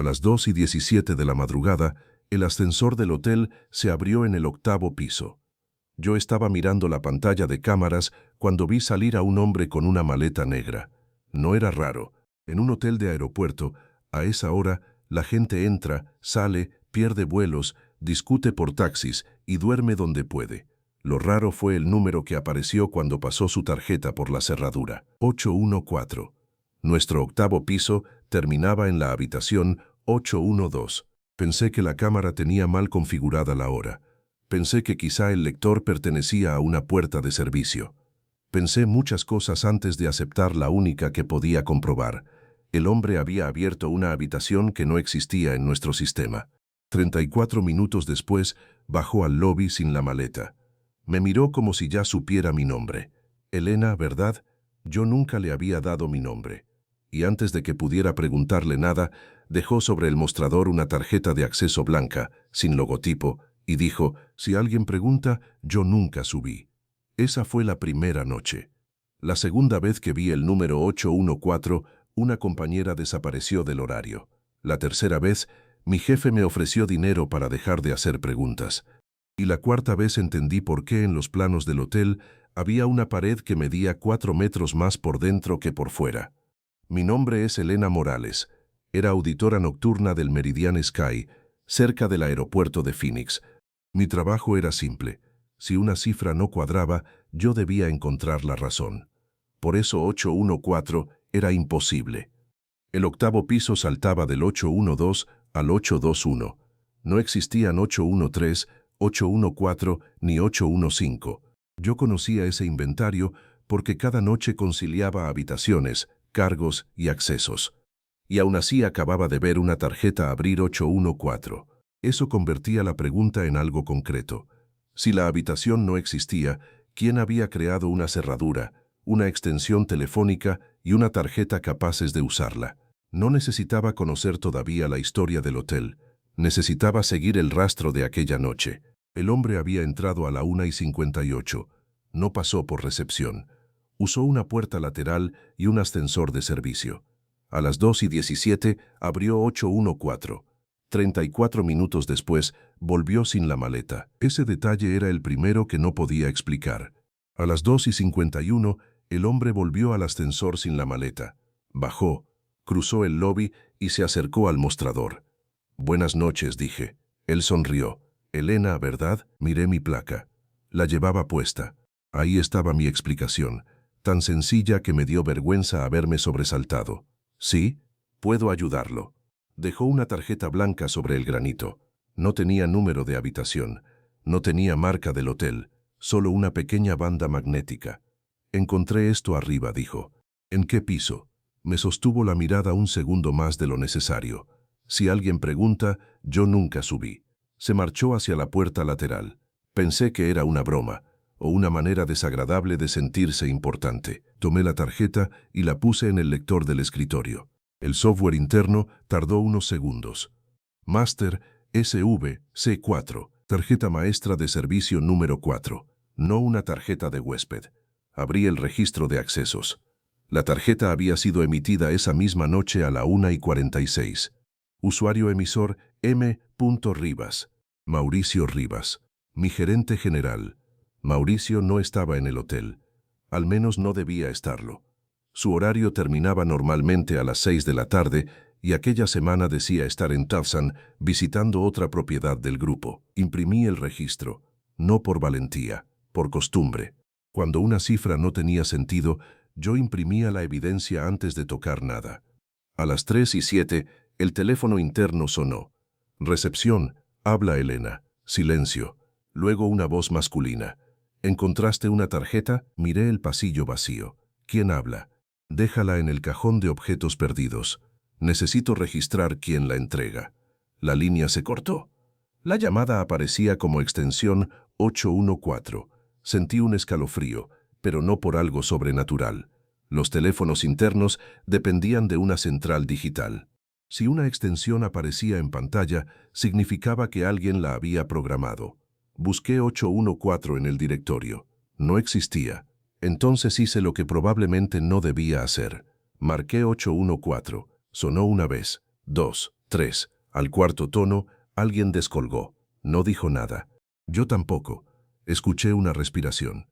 A las 2:17 de la madrugada, el ascensor del hotel se abrió en el 8º piso. Yo estaba mirando la pantalla de cámaras cuando vi salir a un hombre con una maleta negra. No era raro. En un hotel de aeropuerto, a esa hora, la gente entra, sale, pierde vuelos, discute por taxis y duerme donde puede. Lo raro fue el número que apareció cuando pasó su tarjeta por la cerradura. 814. Nuestro 8º piso terminaba en la habitación 812. Pensé que la cámara tenía mal configurada la hora. Pensé que quizá el lector pertenecía a una puerta de servicio. Pensé muchas cosas antes de aceptar la única que podía comprobar. El hombre había abierto una habitación que no existía en nuestro sistema. 34 minutos después, bajó al lobby sin la maleta. Me miró como si ya supiera mi nombre. Elena, ¿verdad? Yo nunca le había dado mi nombre. Y antes de que pudiera preguntarle nada, dejó sobre el mostrador una tarjeta de acceso blanca, sin logotipo, y dijo, si alguien pregunta, yo nunca subí. Esa fue la primera noche. La segunda vez que vi el número 814, una compañera desapareció del horario. La tercera vez, mi jefe me ofreció dinero para dejar de hacer preguntas. Y la cuarta vez entendí por qué en los planos del hotel había una pared que medía 4 metros más por dentro que por fuera. Mi nombre es Elena Morales. Era auditora nocturna del Meridian Sky, cerca del aeropuerto de Phoenix. Mi trabajo era simple. Si una cifra no cuadraba, yo debía encontrar la razón. Por eso 814 era imposible. El 8º piso saltaba del 812 al 821. No existían 813, 814 ni 815. Yo conocía ese inventario porque cada noche conciliaba habitaciones, cargos y accesos. Y aún así acababa de ver una tarjeta abrir 814. Eso convertía la pregunta en algo concreto. Si la habitación no existía, ¿quién había creado una cerradura, una extensión telefónica y una tarjeta capaces de usarla? No necesitaba conocer todavía la historia del hotel. Necesitaba seguir el rastro de aquella noche. El hombre había entrado a la 1:58. No pasó por recepción. Usó una puerta lateral y un ascensor de servicio. A las 2:17 abrió 814. 34 minutos después, volvió sin la maleta. Ese detalle era el primero que no podía explicar. A las 2:51, el hombre volvió al ascensor sin la maleta. Bajó, cruzó el lobby y se acercó al mostrador. Buenas noches, dije. Él sonrió. Elena, ¿verdad? Miré mi placa. La llevaba puesta. Ahí estaba mi explicación, tan sencilla que me dio vergüenza haberme sobresaltado. Sí, puedo ayudarlo. Dejó una tarjeta blanca sobre el granito. No tenía número de habitación. No tenía marca del hotel. Solo una pequeña banda magnética. Encontré esto arriba, dijo. ¿En qué piso? Me sostuvo la mirada un segundo más de lo necesario. Si alguien pregunta, yo nunca subí. Se marchó hacia la puerta lateral. Pensé que era una broma, o una manera desagradable de sentirse importante. Tomé la tarjeta y la puse en el lector del escritorio. El software interno tardó unos segundos. Master SVC4, tarjeta maestra de servicio número 4, no una tarjeta de huésped. Abrí el registro de accesos. La tarjeta había sido emitida esa misma noche a la 1:46. Usuario emisor M. Rivas. Mauricio Rivas. Mi gerente general. Mauricio no estaba en el hotel. Al menos no debía estarlo. Su horario terminaba normalmente a las 6 de la tarde y aquella semana decía estar en Towson visitando otra propiedad del grupo. Imprimí el registro, no por valentía, por costumbre. Cuando una cifra no tenía sentido, yo imprimía la evidencia antes de tocar nada. A las 3:07, el teléfono interno sonó. Recepción, habla Elena. Silencio. Luego una voz masculina. ¿Encontraste una tarjeta? Miré el pasillo vacío. ¿Quién habla? Déjala en el cajón de objetos perdidos. Necesito registrar quién la entrega. La línea se cortó. La llamada aparecía como extensión 814. Sentí un escalofrío, pero no por algo sobrenatural. Los teléfonos internos dependían de una central digital. Si una extensión aparecía en pantalla, significaba que alguien la había programado. Busqué 814 en el directorio. No existía. Entonces hice lo que probablemente no debía hacer. Marqué 814. Sonó una vez, 2, 3. Al cuarto tono, alguien descolgó. No dijo nada. Yo tampoco. Escuché una respiración.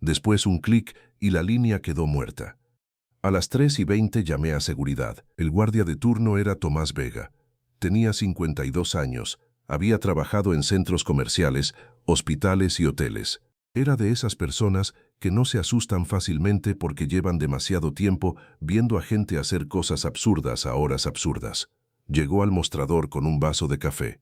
Después un clic y la línea quedó muerta. A las 3:20 llamé a seguridad. El guardia de turno era Tomás Vega. Tenía 52 años. Había trabajado en centros comerciales, hospitales y hoteles. Era de esas personas que no se asustan fácilmente porque llevan demasiado tiempo viendo a gente hacer cosas absurdas a horas absurdas. Llegó al mostrador con un vaso de café.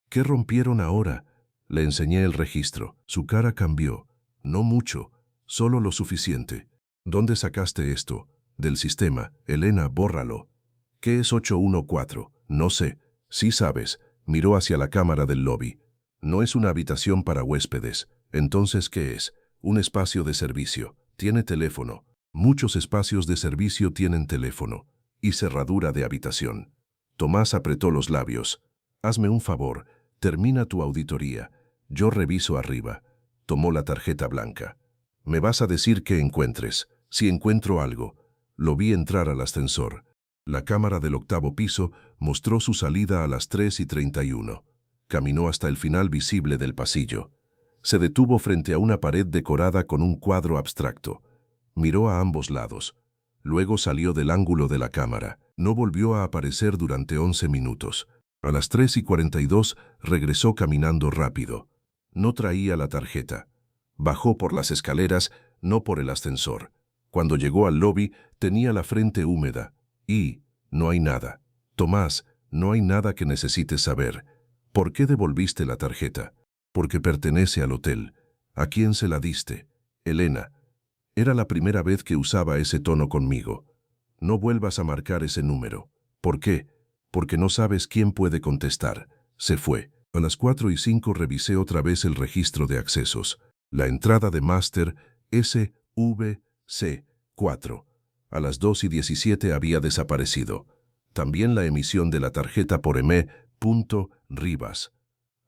¿Qué rompieron ahora? Le enseñé el registro. Su cara cambió. No mucho, solo lo suficiente. ¿Dónde sacaste esto? Del sistema. Elena, bórralo. ¿Qué es 814? No sé. Sí sabes. Miró hacia la cámara del lobby. No es una habitación para huéspedes. Entonces, ¿qué es? Un espacio de servicio. Tiene teléfono. Muchos espacios de servicio tienen teléfono. Y cerradura de habitación. Tomás apretó los labios. Hazme un favor. Termina tu auditoría. Yo reviso arriba. Tomó la tarjeta blanca. Me vas a decir qué encuentres. Si encuentro algo. Lo vi entrar al ascensor. La cámara del 8º piso mostró su salida a las 3:31. Caminó hasta el final visible del pasillo. Se detuvo frente a una pared decorada con un cuadro abstracto. Miró a ambos lados. Luego salió del ángulo de la cámara. No volvió a aparecer durante 11 minutos. A las 3:42 regresó caminando rápido. No traía la tarjeta. Bajó por las escaleras, no por el ascensor. Cuando llegó al lobby, tenía la frente húmeda. Y no hay nada. Tomás, no hay nada que necesites saber. ¿Por qué devolviste la tarjeta? Porque pertenece al hotel. ¿A quién se la diste? Elena. Era la primera vez que usaba ese tono conmigo. No vuelvas a marcar ese número. ¿Por qué? Porque no sabes quién puede contestar. Se fue. A las 4:05 revisé otra vez el registro de accesos. La entrada de máster SVC4. A las 2:17 había desaparecido. También la emisión de la tarjeta por M.Rivas.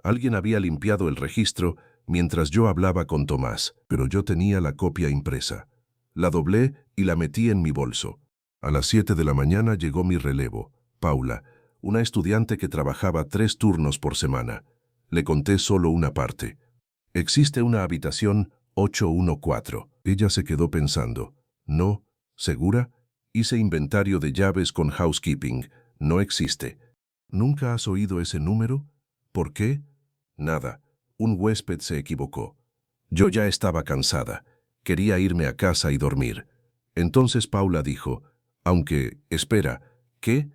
Alguien había limpiado el registro mientras yo hablaba con Tomás, pero yo tenía la copia impresa. La doblé y la metí en mi bolso. A las 7 de la mañana llegó mi relevo, Paula, una estudiante que trabajaba 3 turnos por semana. Le conté solo una parte. Existe una habitación 814. Ella se quedó pensando. No, ¿segura? Hice inventario de llaves con housekeeping. No existe. ¿Nunca has oído ese número? ¿Por qué? Nada. Un huésped se equivocó. Yo ya estaba cansada. Quería irme a casa y dormir. Entonces Paula dijo, espera, ¿qué?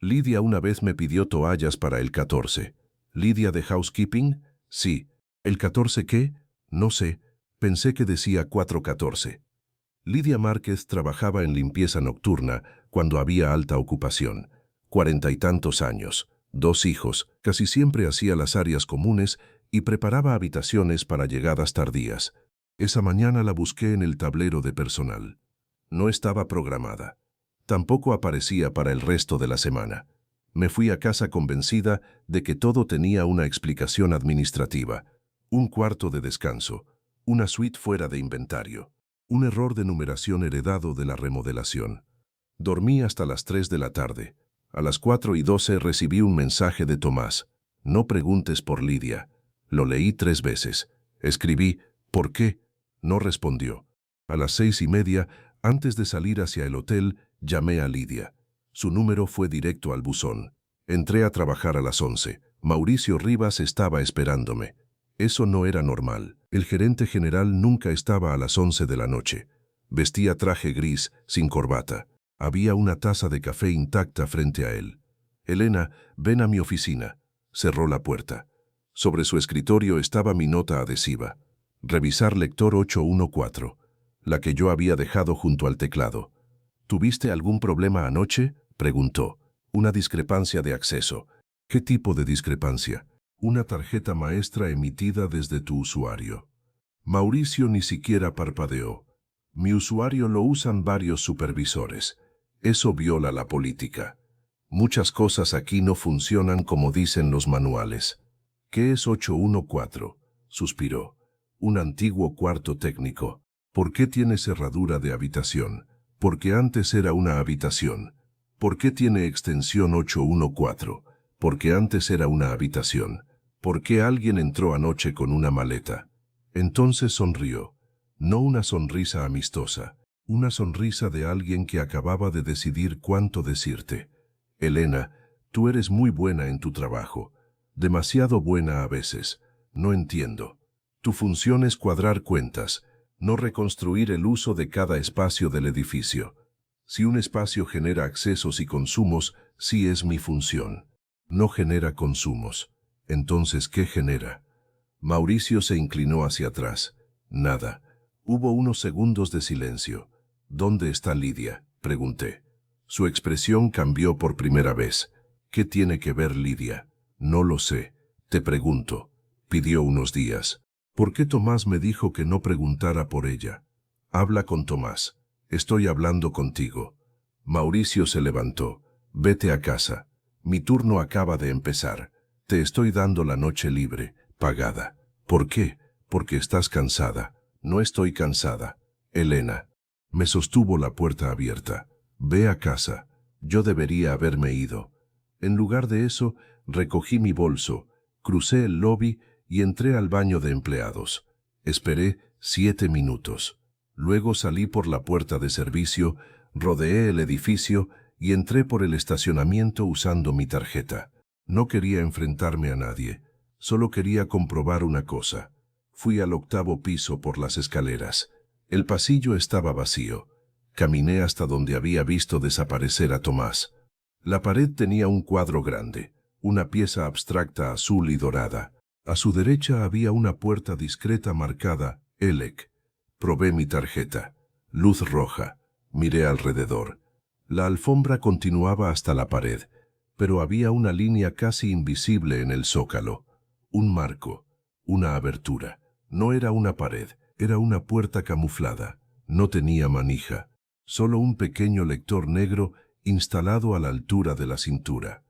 Lidia una vez me pidió toallas para el 14. ¿Lidia de housekeeping? Sí. ¿El 14 qué? No sé. Pensé que decía 414. Lidia Márquez trabajaba en limpieza nocturna cuando había alta ocupación. 40 y tantos años. 2 hijos. Casi siempre hacía las áreas comunes y preparaba habitaciones para llegadas tardías. Esa mañana la busqué en el tablero de personal. No estaba programada. Tampoco aparecía para el resto de la semana. Me fui a casa convencida de que todo tenía una explicación administrativa. Un cuarto de descanso, una suite fuera de inventario, un error de numeración heredado de la remodelación. Dormí hasta las 3 de la tarde. A las 4:12 recibí un mensaje de Tomás. No preguntes por Lidia. Lo leí 3 veces. Escribí, ¿por qué? No respondió. A las 6:30, antes de salir hacia el hotel, llamé a Lidia. Su número fue directo al buzón. Entré a trabajar a las 11. Mauricio Rivas estaba esperándome. Eso no era normal. El gerente general nunca estaba a las 11 de la noche. Vestía traje gris, sin corbata. Había una taza de café intacta frente a él. Elena, ven a mi oficina. Cerró la puerta. Sobre su escritorio estaba mi nota adhesiva. Revisar lector 814, la que yo había dejado junto al teclado. ¿Tuviste algún problema anoche? Preguntó. Una discrepancia de acceso. ¿Qué tipo de discrepancia? Una tarjeta maestra emitida desde tu usuario. Mauricio ni siquiera parpadeó. Mi usuario lo usan varios supervisores. Eso viola la política. Muchas cosas aquí no funcionan como dicen los manuales. ¿Qué es 814? Suspiró. Un antiguo cuarto técnico. ¿Por qué tiene cerradura de habitación? Porque antes era una habitación. ¿Por qué tiene extensión 814? porque antes era una habitación. ¿Por qué alguien entró anoche con una maleta? Entonces sonrió. No una sonrisa amistosa, una sonrisa de alguien que acababa de decidir cuánto decirte. Elena, tú eres muy buena en tu trabajo. Demasiado buena a veces. No entiendo. Tu función es cuadrar cuentas, no reconstruir el uso de cada espacio del edificio. Si un espacio genera accesos y consumos, sí es mi función. No genera consumos. Entonces, ¿qué genera? Mauricio se inclinó hacia atrás. Nada. Hubo unos segundos de silencio. ¿Dónde está Lidia?, pregunté. Su expresión cambió por primera vez. ¿Qué tiene que ver Lidia? No lo sé. Te pregunto. Pidió unos días. ¿Por qué Tomás me dijo que no preguntara por ella? Habla con Tomás. Estoy hablando contigo. Mauricio se levantó. Vete a casa. Mi turno acaba de empezar. Te estoy dando la noche libre, pagada. ¿Por qué? Porque estás cansada. No estoy cansada. Elena. Me sostuvo la puerta abierta. Ve a casa. Yo debería haberme ido. En lugar de eso, recogí mi bolso, crucé el lobby y entré al baño de empleados. Esperé 7 minutos. Luego salí por la puerta de servicio, rodeé el edificio y entré por el estacionamiento usando mi tarjeta. No quería enfrentarme a nadie, solo quería comprobar una cosa. Fui al 8º piso por las escaleras. El pasillo estaba vacío. Caminé hasta donde había visto desaparecer a Tomás. La pared tenía un cuadro grande, una pieza abstracta azul y dorada. A su derecha había una puerta discreta marcada ELEC. Probé mi tarjeta. Luz roja. Miré alrededor. La alfombra continuaba hasta la pared, pero había una línea casi invisible en el zócalo. Un marco, una abertura. No era una pared, era una puerta camuflada. No tenía manija, solo un pequeño lector negro instalado a la altura de la cintura.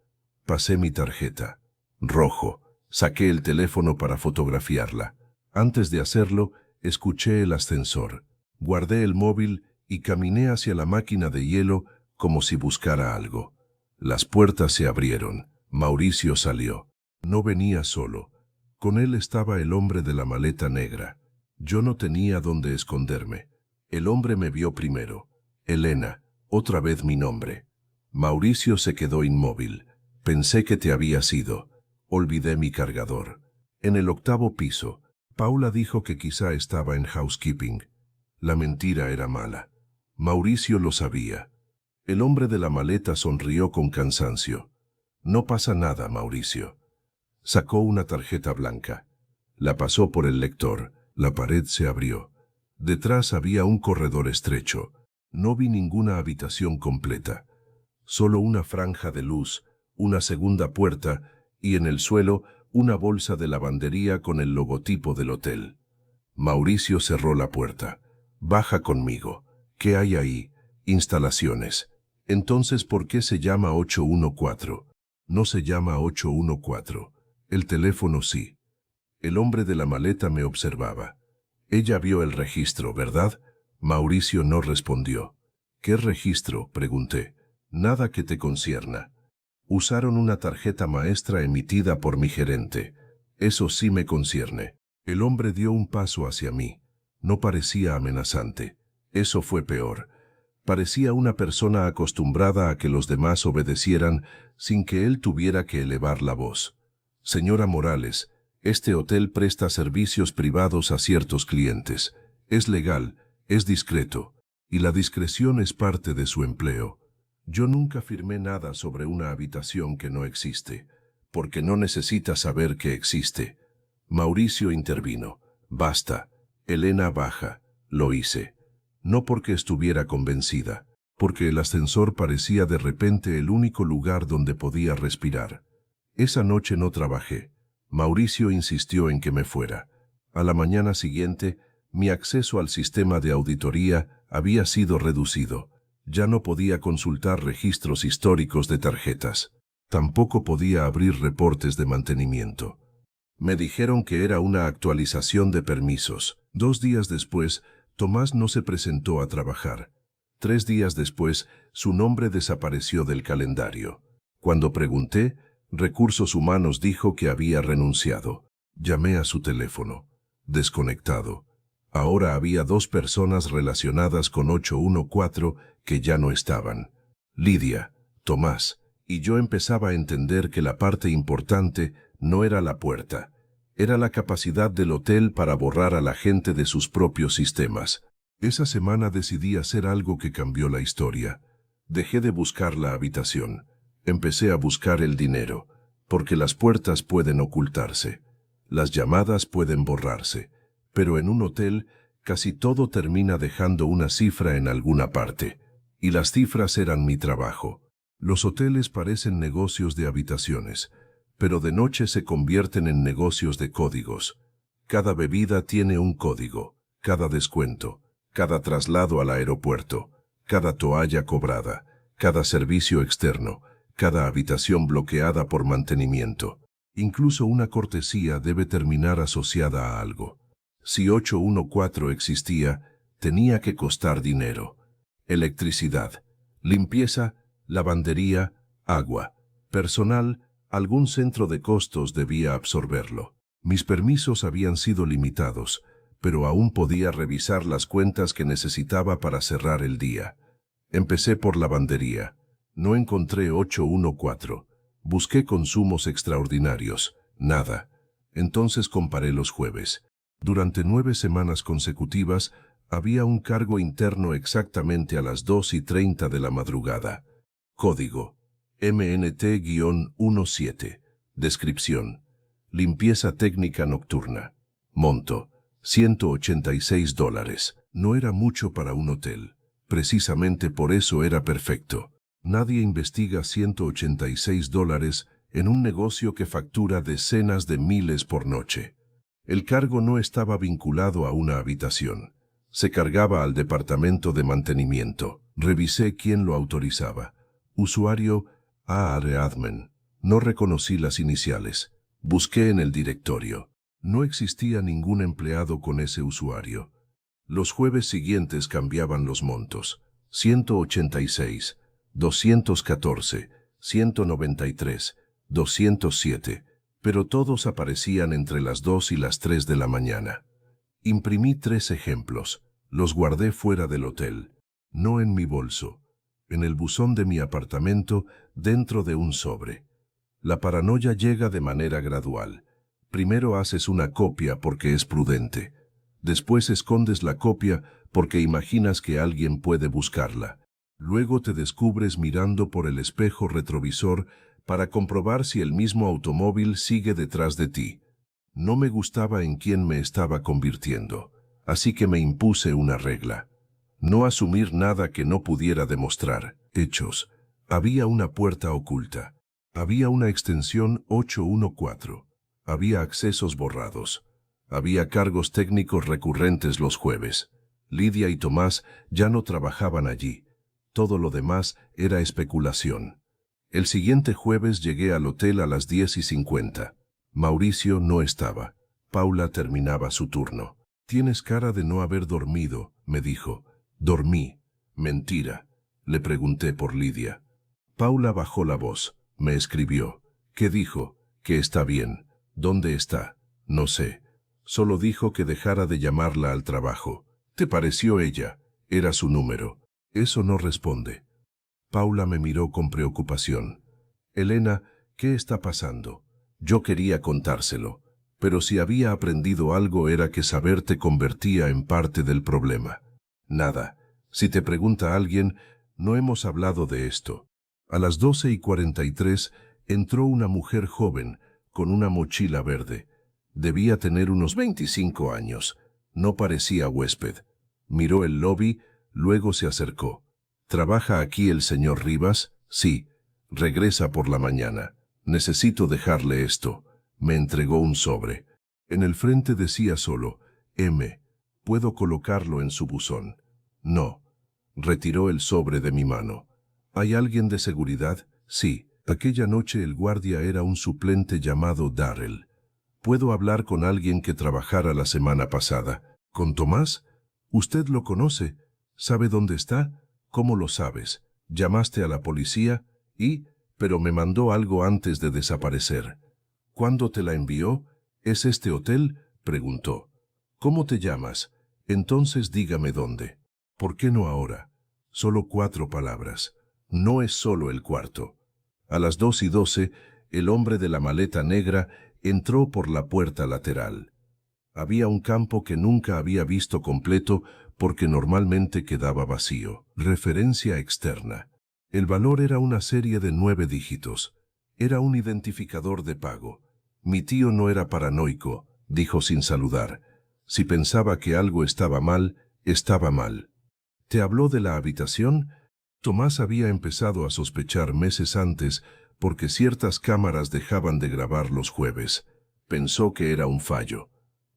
Pasé mi tarjeta. Rojo. Saqué el teléfono para fotografiarla. Antes de hacerlo, escuché el ascensor. Guardé el móvil y caminé hacia la máquina de hielo como si buscara algo. Las puertas se abrieron. Mauricio salió. No venía solo. Con él estaba el hombre de la maleta negra. Yo no tenía dónde esconderme. El hombre me vio primero. Elena, otra vez mi nombre. Mauricio se quedó inmóvil. Pensé que te habías ido. Olvidé mi cargador. En el 8º piso, Paula dijo que quizá estaba en housekeeping. La mentira era mala. Mauricio lo sabía. El hombre de la maleta sonrió con cansancio. No pasa nada, Mauricio. Sacó una tarjeta blanca. La pasó por el lector. La pared se abrió. Detrás había un corredor estrecho. No vi ninguna habitación completa. Solo una franja de luz, una segunda puerta y en el suelo una bolsa de lavandería con el logotipo del hotel. Mauricio cerró la puerta. Baja conmigo. ¿Qué hay ahí? Instalaciones. Entonces, ¿por qué se llama 814? No se llama 814. El teléfono sí. El hombre de la maleta me observaba. Ella vio el registro, ¿verdad? Mauricio no respondió. ¿Qué registro?, pregunté. Nada que te concierna. Usaron una tarjeta maestra emitida por mi gerente. Eso sí me concierne. El hombre dio un paso hacia mí. No parecía amenazante. Eso fue peor. Parecía una persona acostumbrada a que los demás obedecieran sin que él tuviera que elevar la voz. Señora Morales, este hotel presta servicios privados a ciertos clientes. Es legal, es discreto, y la discreción es parte de su empleo. Yo nunca firmé nada sobre una habitación que no existe, porque no necesita saber que existe. Mauricio intervino. Basta. Elena, baja. Lo hice. No porque estuviera convencida, porque el ascensor parecía de repente el único lugar donde podía respirar. Esa noche no trabajé. Mauricio insistió en que me fuera. A la mañana siguiente, mi acceso al sistema de auditoría había sido reducido. Ya no podía consultar registros históricos de tarjetas. Tampoco podía abrir reportes de mantenimiento. Me dijeron que era una actualización de permisos. 2 días después, Tomás no se presentó a trabajar. 3 días después, su nombre desapareció del calendario. Cuando pregunté, Recursos Humanos dijo que había renunciado. Llamé a su teléfono. Desconectado. Ahora había 2 personas relacionadas con 814 que ya no estaban. Lidia, Tomás, y yo empezaba a entender que la parte importante no era la puerta. Era la capacidad del hotel para borrar a la gente de sus propios sistemas. Esa semana decidí hacer algo que cambió la historia. Dejé de buscar la habitación. Empecé a buscar el dinero, porque las puertas pueden ocultarse. Las llamadas pueden borrarse, pero en un hotel casi todo termina dejando una cifra en alguna parte. Y las cifras eran mi trabajo. Los hoteles parecen negocios de habitaciones, pero de noche se convierten en negocios de códigos. Cada bebida tiene un código, cada descuento, cada traslado al aeropuerto, cada toalla cobrada, cada servicio externo, cada habitación bloqueada por mantenimiento. Incluso una cortesía debe terminar asociada a algo. Si 814 existía, tenía que costar dinero. Electricidad, limpieza, lavandería, agua, personal, algún centro de costos debía absorberlo. Mis permisos habían sido limitados, pero aún podía revisar las cuentas que necesitaba para cerrar el día. Empecé por lavandería. No encontré 814. Busqué consumos extraordinarios. Nada. Entonces comparé los jueves. Durante 9 semanas consecutivas, había un cargo interno exactamente a las 2:30 de la madrugada. Código MNT-17. Descripción: limpieza técnica nocturna. Monto: $186. No era mucho para un hotel. Precisamente por eso era perfecto. Nadie investiga $186 en un negocio que factura decenas de miles por noche. El cargo no estaba vinculado a una habitación. Se cargaba al departamento de mantenimiento. Revisé quién lo autorizaba. Usuario Admin. No reconocí las iniciales. Busqué en el directorio. No existía ningún empleado con ese usuario. Los jueves siguientes cambiaban los montos. 186, 214, 193, 207, pero todos aparecían entre las 2 y las 3 de la mañana. Imprimí 3 ejemplos. Los guardé fuera del hotel. No en mi bolso. En el buzón de mi apartamento, dentro de un sobre. La paranoia llega de manera gradual. Primero haces una copia porque es prudente. Después escondes la copia porque imaginas que alguien puede buscarla. Luego te descubres mirando por el espejo retrovisor para comprobar si el mismo automóvil sigue detrás de ti. No me gustaba en quién me estaba convirtiendo, así que me impuse una regla. No asumir nada que no pudiera demostrar. Hechos. Había una puerta oculta. Había una extensión 814. Había accesos borrados. Había cargos técnicos recurrentes los jueves. Lidia y Tomás ya no trabajaban allí. Todo lo demás era especulación. El siguiente jueves llegué al hotel a las 10:50. Mauricio no estaba. Paula terminaba su turno. «Tienes cara de no haber dormido», me dijo. «Dormí». «Mentira». Le pregunté por Lidia. Paula bajó la voz. Me escribió. «¿Qué dijo?» «Que está bien». «¿Dónde está?» «No sé». Solo dijo que dejara de llamarla al trabajo. «¿Te pareció ella?» «Era su número». «Eso no responde». Paula me miró con preocupación. «Elena, ¿qué está pasando?» Yo quería contárselo, pero si había aprendido algo era que saber te convertía en parte del problema. Nada. Si te pregunta alguien, no hemos hablado de esto. A las 12:43 entró una mujer joven, con una mochila verde. Debía tener unos 25 años. No parecía huésped. Miró el lobby, luego se acercó. ¿Trabaja aquí el señor Rivas? Sí. Regresa por la mañana. Necesito dejarle esto. Me entregó un sobre. En el frente decía solo, M. ¿Puedo colocarlo en su buzón? No. Retiró el sobre de mi mano. ¿Hay alguien de seguridad? Sí. Aquella noche el guardia era un suplente llamado Darrell. ¿Puedo hablar con alguien que trabajara la semana pasada? ¿Con Tomás? ¿Usted lo conoce? ¿Sabe dónde está? ¿Cómo lo sabes? ¿Llamaste a la policía? Y... pero me mandó algo antes de desaparecer. ¿Cuándo te la envió? ¿Es este hotel?, preguntó. ¿Cómo te llamas? Entonces dígame dónde. ¿Por qué no ahora? Solo 4 palabras. No es solo el cuarto. A las 2:12, el hombre de la maleta negra entró por la puerta lateral. Había un campo que nunca había visto completo porque normalmente quedaba vacío. Referencia externa. El valor era una serie de 9 dígitos. Era un identificador de pago. Mi tío no era paranoico, dijo sin saludar. Si pensaba que algo estaba mal, estaba mal. ¿Te habló de la habitación? Tomás había empezado a sospechar meses antes porque ciertas cámaras dejaban de grabar los jueves. Pensó que era un fallo.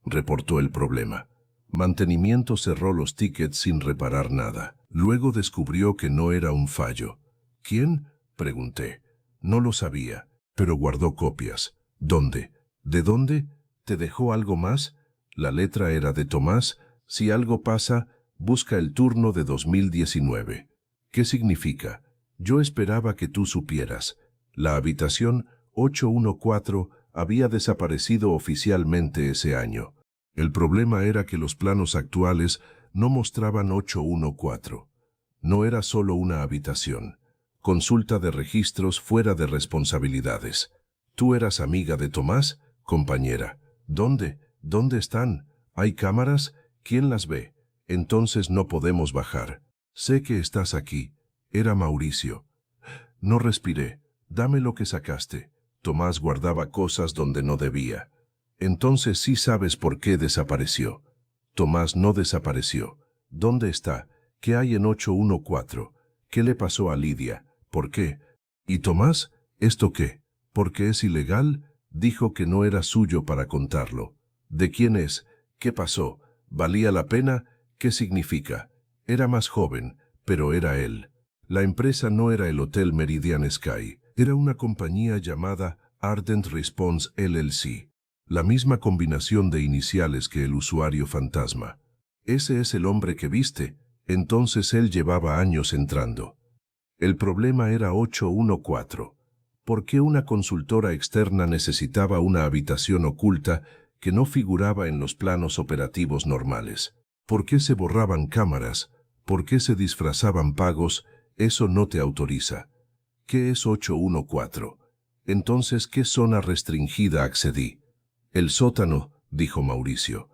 Reportó el problema. Mantenimiento cerró los tickets sin reparar nada. Luego descubrió que no era un fallo. ¿Quién?, pregunté. No lo sabía, pero guardó copias. ¿Dónde? ¿De dónde? ¿Te dejó algo más? La letra era de Tomás. Si algo pasa, busca el turno de 2019. ¿Qué significa? Yo esperaba que tú supieras. La habitación 814 había desaparecido oficialmente ese año. El problema era que los planos actuales no mostraban 814. No era solo una habitación. Consulta de registros fuera de responsabilidades. ¿Tú eras amiga de Tomás, compañera? ¿Dónde? ¿Dónde están? ¿Hay cámaras? ¿Quién las ve? Entonces no podemos bajar. Sé que estás aquí. Era Mauricio. No respiré. Dame lo que sacaste. Tomás guardaba cosas donde no debía. Entonces sí sabes por qué desapareció. Tomás no desapareció. ¿Dónde está? ¿Qué hay en 814? ¿Qué le pasó a Lidia? ¿Por qué? ¿Y Tomás? ¿Esto qué? ¿Porque es ilegal? Dijo que no era suyo para contarlo. ¿De quién es? ¿Qué pasó? ¿Valía la pena? ¿Qué significa? Era más joven, pero era él. La empresa no era el Hotel Meridian Sky. Era una compañía llamada Ardent Response LLC. La misma combinación de iniciales que el usuario fantasma. Ese es el hombre que viste. Entonces él llevaba años entrando. El problema era 814. ¿Por qué una consultora externa necesitaba una habitación oculta que no figuraba en los planos operativos normales? ¿Por qué se borraban cámaras? ¿Por qué se disfrazaban pagos? Eso no te autoriza. ¿Qué es 814? Entonces, ¿qué zona restringida accedí? El sótano, dijo Mauricio.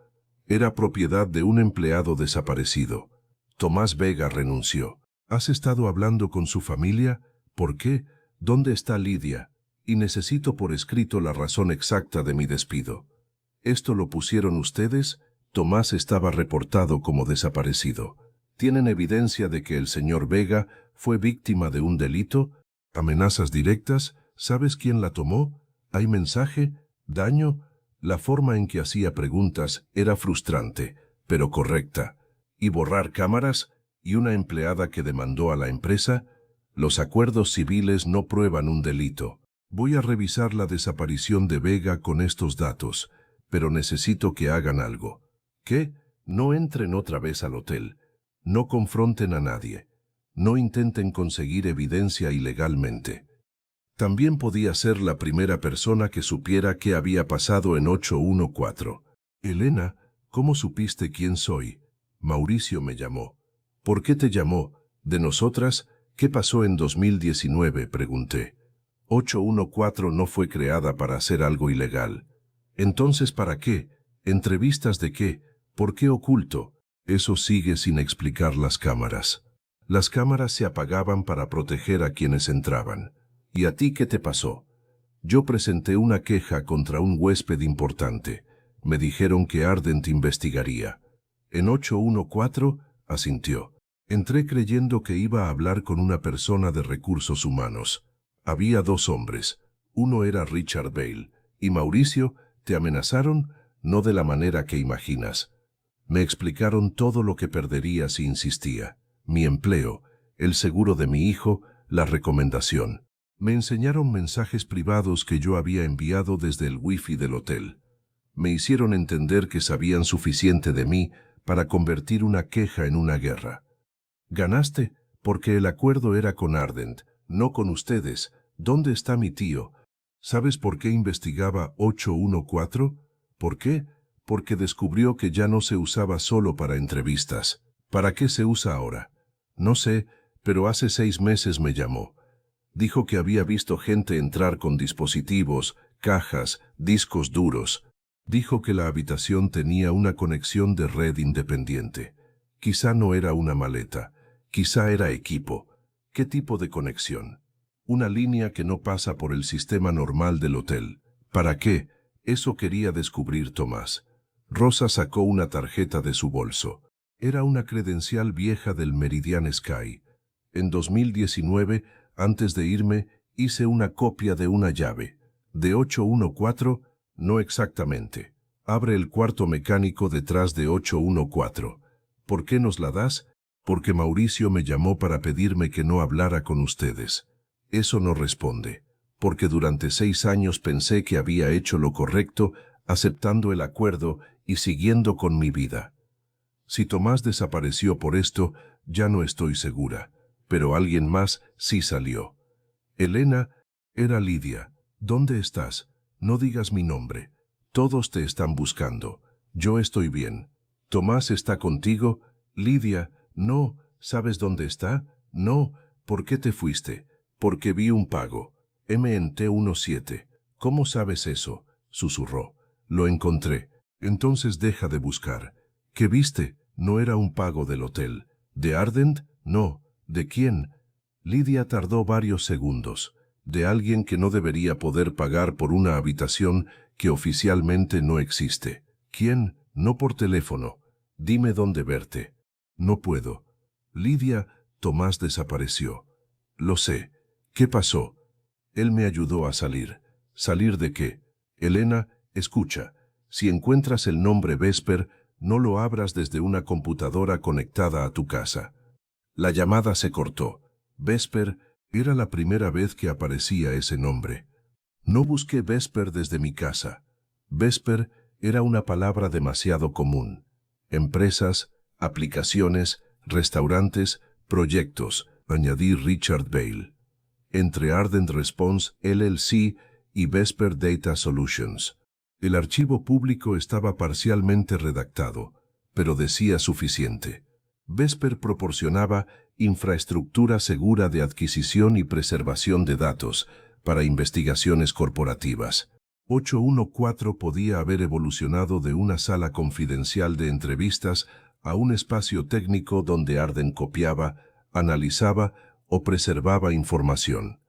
Era propiedad de un empleado desaparecido. Tomás Vega renunció. ¿Has estado hablando con su familia? ¿Por qué? ¿Dónde está Lidia? Y necesito por escrito la razón exacta de mi despido. ¿Esto lo pusieron ustedes? Tomás estaba reportado como desaparecido. ¿Tienen evidencia de que el señor Vega fue víctima de un delito? ¿Amenazas directas? ¿Sabes quién la tomó? ¿Hay mensaje? ¿Daño? La forma en que hacía preguntas era frustrante, pero correcta. ¿Y borrar cámaras? ¿Y una empleada que demandó a la empresa? Los acuerdos civiles no prueban un delito. Voy a revisar la desaparición de Vega con estos datos, pero necesito que hagan algo. ¿Qué? No entren otra vez al hotel. No confronten a nadie. No intenten conseguir evidencia ilegalmente. También podía ser la primera persona que supiera qué había pasado en 814. Elena, ¿cómo supiste quién soy? Mauricio me llamó. ¿Por qué te llamó? ¿De nosotras? ¿Qué pasó en 2019? Pregunté. 814 no fue creada para hacer algo ilegal. Entonces, ¿para qué? ¿Entrevistas de qué? ¿Por qué oculto? Eso sigue sin explicar las cámaras. Las cámaras se apagaban para proteger a quienes entraban. ¿Y a ti qué te pasó? Yo presenté una queja contra un huésped importante. Me dijeron que Ardent investigaría. En 814, asintió. Entré creyendo que iba a hablar con una persona de recursos humanos. Había 2 hombres. Uno era Richard Bale. ¿Y Mauricio? ¿Te amenazaron? No de la manera que imaginas. Me explicaron todo lo que perdería si insistía. Mi empleo, el seguro de mi hijo, la recomendación. Me enseñaron mensajes privados que yo había enviado desde el wifi del hotel. Me hicieron entender que sabían suficiente de mí para convertir una queja en una guerra. Ganaste porque el acuerdo era con Ardent, no con ustedes. ¿Dónde está mi tío? ¿Sabes por qué investigaba 814? ¿Por qué? Porque descubrió que ya no se usaba solo para entrevistas. ¿Para qué se usa ahora? No sé, pero hace 6 meses me llamó. Dijo que había visto gente entrar con dispositivos, cajas, discos duros. Dijo que la habitación tenía una conexión de red independiente. Quizá no era una maleta, quizá era equipo. ¿Qué tipo de conexión? Una línea que no pasa por el sistema normal del hotel. ¿Para qué? Eso quería descubrir Tomás. Rosa sacó una tarjeta de su bolso. Era una credencial vieja del Meridian Sky. En 2019, antes de irme, hice una copia de una llave. ¿De 814? No exactamente. Abre el cuarto mecánico detrás de 814. ¿Por qué nos la das? Porque Mauricio me llamó para pedirme que no hablara con ustedes. Eso no responde. Porque durante 6 años pensé que había hecho lo correcto, aceptando el acuerdo y siguiendo con mi vida. Si Tomás desapareció por esto, ya no estoy segura. Pero alguien más sí salió. Elena, era Lidia. ¿Dónde estás? No digas mi nombre. Todos te están buscando. Yo estoy bien. ¿Tomás está contigo? Lidia, no. ¿Sabes dónde está? No. ¿Por qué te fuiste? Porque vi un pago. MNT17. ¿Cómo sabes eso? Susurró. Lo encontré. Entonces deja de buscar. ¿Qué viste? No era un pago del hotel. ¿De Ardent? No. ¿De quién? Lidia tardó varios segundos. De alguien que no debería poder pagar por una habitación que oficialmente no existe. ¿Quién? No por teléfono. Dime dónde verte. No puedo. Lidia, Tomás desapareció. Lo sé. ¿Qué pasó? Él me ayudó a salir. ¿Salir de qué? Elena, escucha. Si encuentras el nombre Vesper, no lo abras desde una computadora conectada a tu casa. La llamada se cortó. Vesper era la primera vez que aparecía ese nombre. No busqué Vesper desde mi casa. Vesper era una palabra demasiado común. Empresas, aplicaciones, restaurantes, proyectos, añadí Richard Bale. Entre Ardent Response LLC y Vesper Data Solutions. El archivo público estaba parcialmente redactado, pero decía suficiente. Vesper proporcionaba infraestructura segura de adquisición y preservación de datos para investigaciones corporativas. 814 podía haber evolucionado de una sala confidencial de entrevistas a un espacio técnico donde Arden copiaba, analizaba o preservaba información.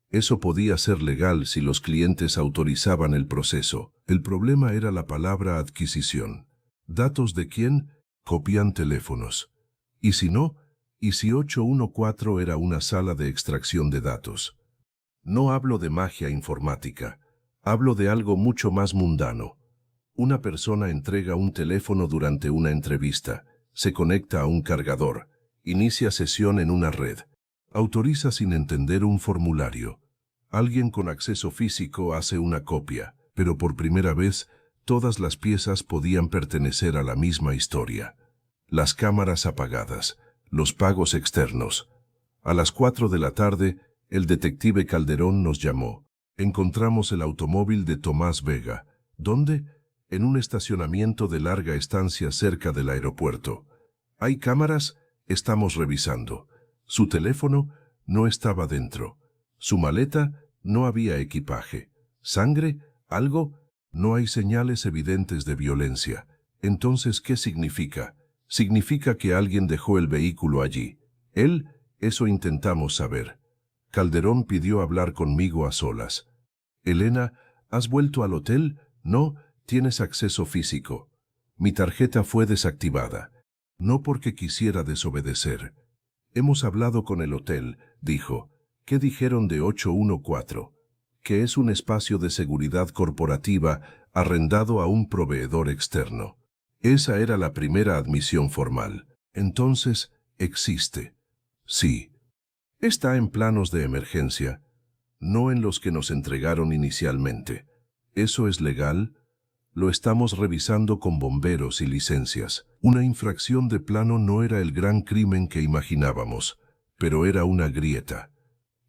Eso podía ser legal si los clientes autorizaban el proceso. El problema era la palabra adquisición. ¿Datos de quién? Copian teléfonos. ¿Y si no? ¿Y si 814 era una sala de extracción de datos? No hablo de magia informática. Hablo de algo mucho más mundano. Una persona entrega un teléfono durante una entrevista, se conecta a un cargador, inicia sesión en una red, autoriza sin entender un formulario. Alguien con acceso físico hace una copia, pero por primera vez todas las piezas podían pertenecer a la misma historia. Las cámaras apagadas, los pagos externos. A las 4 de la tarde, el detective Calderón nos llamó. Encontramos el automóvil de Tomás Vega. ¿Dónde? En un estacionamiento de larga estancia cerca del aeropuerto. ¿Hay cámaras? Estamos revisando. Su teléfono no estaba dentro. Su maleta no había equipaje. ¿Sangre? ¿Algo? No hay señales evidentes de violencia. Entonces, ¿qué significa? Significa que alguien dejó el vehículo allí. Él, eso intentamos saber. Calderón pidió hablar conmigo a solas. Elena, ¿has vuelto al hotel? No, tienes acceso físico. Mi tarjeta fue desactivada. No porque quisiera desobedecer. Hemos hablado con el hotel, dijo. ¿Qué dijeron de 814? Que es un espacio de seguridad corporativa arrendado a un proveedor externo. Esa era la primera admisión formal. Entonces, existe. Sí. Está en planos de emergencia, no en los que nos entregaron inicialmente. ¿Eso es legal? Lo estamos revisando con bomberos y licencias. Una infracción de plano no era el gran crimen que imaginábamos, pero era una grieta.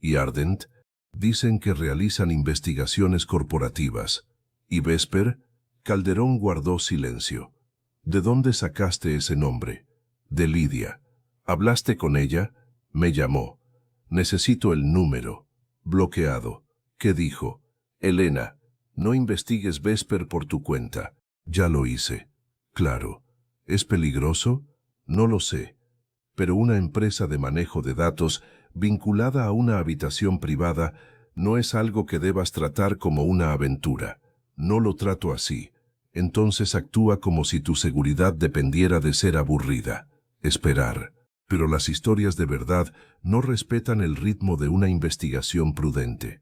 ¿Y Ardent? Dicen que realizan investigaciones corporativas. ¿Y Vesper? Calderón guardó silencio. ¿De dónde sacaste ese nombre? De Lidia. ¿Hablaste con ella? Me llamó. Necesito el número. Bloqueado. ¿Qué dijo? Elena, no investigues Vesper por tu cuenta. Ya lo hice. Claro. ¿Es peligroso? No lo sé. Pero una empresa de manejo de datos vinculada a una habitación privada no es algo que debas tratar como una aventura. No lo trato así. Entonces actúa como si tu seguridad dependiera de ser aburrida. Esperar. Pero las historias de verdad no respetan el ritmo de una investigación prudente.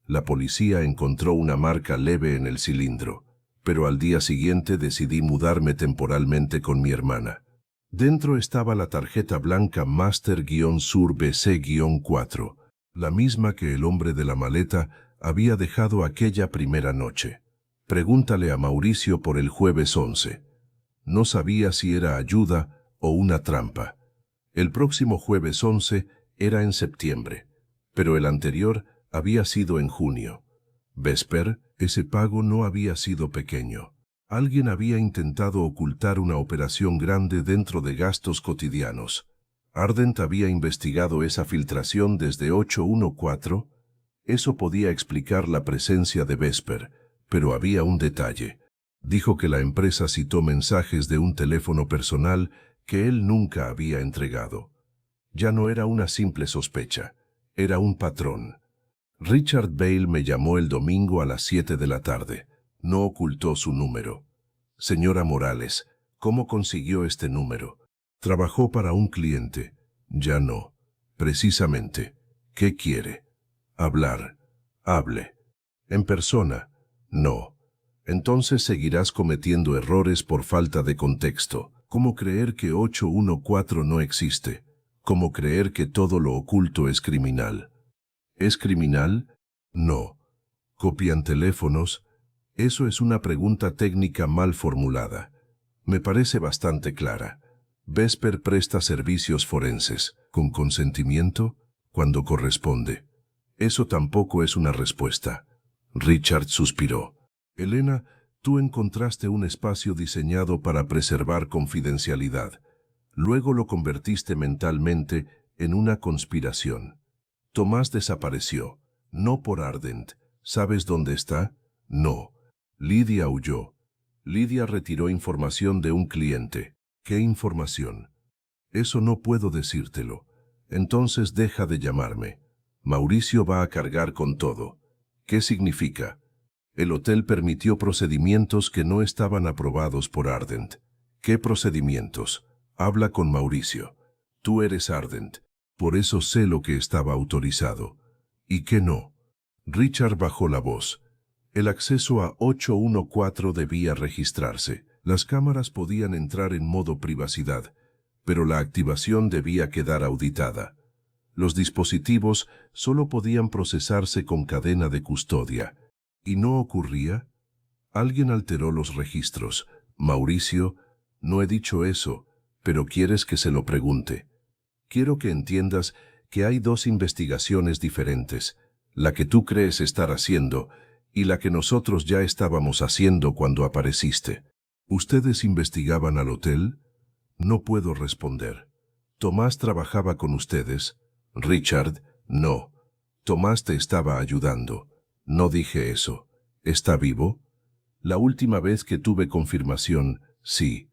La policía encontró una marca leve en el cilindro, pero al día siguiente decidí mudarme temporalmente con mi hermana. Dentro estaba la tarjeta blanca Master-Sur BC-4, la misma que el hombre de la maleta había dejado aquella primera noche. Pregúntale a Mauricio por el jueves 11. No sabía si era ayuda o una trampa. El próximo jueves 11 era en septiembre, pero el anterior había sido en junio. Vesper, ese pago no había sido pequeño. Alguien había intentado ocultar una operación grande dentro de gastos cotidianos. Ardent había investigado esa filtración desde 814. Eso podía explicar la presencia de Vesper, pero había un detalle. Dijo que la empresa citó mensajes de un teléfono personal que él nunca había entregado. Ya no era una simple sospecha, era un patrón. Richard Bale me llamó el domingo a las 7 de la tarde. No ocultó su número. Señora Morales, ¿cómo consiguió este número? Trabajó para un cliente. Ya no. Precisamente. ¿Qué quiere? Hablar. Hable. ¿En persona? No. Entonces seguirás cometiendo errores por falta de contexto. ¿Cómo creer que 814 no existe? ¿Cómo creer que todo lo oculto es criminal? ¿Es criminal? No. ¿Copian teléfonos? Eso es una pregunta técnica mal formulada. Me parece bastante clara. Vesper presta servicios forenses, con consentimiento, cuando corresponde. Eso tampoco es una respuesta. Richard suspiró. Elena, tú encontraste un espacio diseñado para preservar confidencialidad. Luego lo convertiste mentalmente en una conspiración. Tomás desapareció, no por Ardent. ¿Sabes dónde está? No. Lidia huyó. Lidia retiró información de un cliente. ¿Qué información? Eso no puedo decírtelo. Entonces deja de llamarme. Mauricio va a cargar con todo. ¿Qué significa? El hotel permitió procedimientos que no estaban aprobados por Ardent. ¿Qué procedimientos? Habla con Mauricio. Tú eres Ardent. Por eso sé lo que estaba autorizado. ¿Y qué no? Richard bajó la voz. El acceso a 814 debía registrarse. Las cámaras podían entrar en modo privacidad, pero la activación debía quedar auditada. Los dispositivos solo podían procesarse con cadena de custodia. ¿Y no ocurría? Alguien alteró los registros. Mauricio, no he dicho eso, pero quieres que se lo pregunte. Quiero que entiendas que hay dos investigaciones diferentes, la que tú crees estar haciendo y la que nosotros ya estábamos haciendo cuando apareciste. ¿Ustedes investigaban al hotel? No puedo responder. ¿Tomás trabajaba con ustedes? Richard, no. Tomás te estaba ayudando. No dije eso. ¿Está vivo? La última vez que tuve confirmación, sí.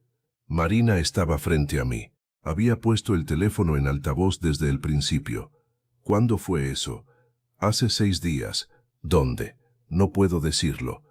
Marina estaba frente a mí. Había puesto el teléfono en altavoz desde el principio. ¿Cuándo fue eso? Hace 6 días. ¿Dónde? No puedo decirlo.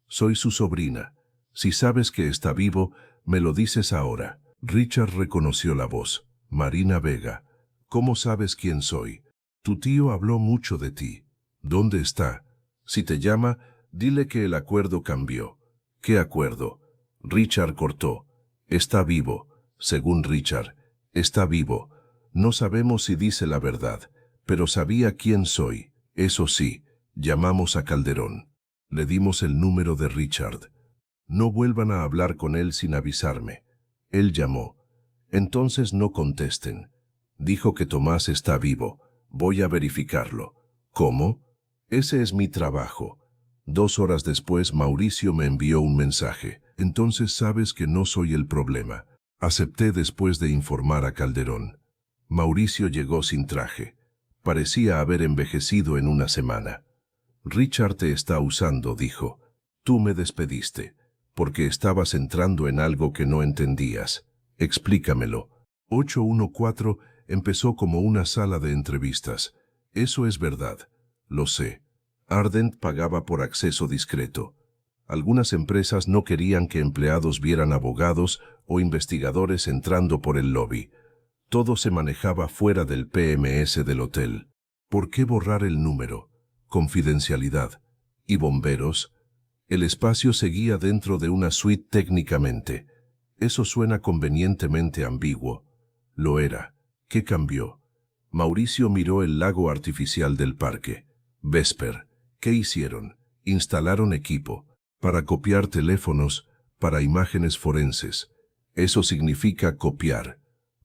Soy su sobrina. Si sabes que está vivo, me lo dices ahora. Richard reconoció la voz. Marina Vega. ¿Cómo sabes quién soy? Tu tío habló mucho de ti. ¿Dónde está? Si te llama, dile que el acuerdo cambió. ¿Qué acuerdo? Richard cortó. Está vivo. Según Richard, está vivo. No sabemos si dice la verdad, pero sabía quién soy. Eso sí, llamamos a Calderón. Le dimos el número de Richard. No vuelvan a hablar con él sin avisarme. Él llamó. Entonces no contesten. Dijo que Tomás está vivo. Voy a verificarlo. ¿Cómo? Ese es mi trabajo. 2 horas después, Mauricio me envió un mensaje. Entonces sabes que no soy el problema. Acepté después de informar a Calderón. Mauricio llegó sin traje. Parecía haber envejecido en una semana. Richard te está usando, dijo. Tú me despediste, porque estabas entrando en algo que no entendías. Explícamelo. 814 empezó como una sala de entrevistas. Eso es verdad. Lo sé. Ardent pagaba por acceso discreto. Algunas empresas no querían que empleados vieran abogados o investigadores entrando por el lobby. Todo se manejaba fuera del PMS del hotel. ¿Por qué borrar el número? Confidencialidad. ¿Y bomberos? El espacio seguía dentro de una suite técnicamente. Eso suena convenientemente ambiguo. Lo era. ¿Qué cambió? Mauricio miró el lago artificial del parque. Vesper. ¿Qué hicieron? Instalaron equipo. Para copiar teléfonos, para imágenes forenses. Eso significa copiar.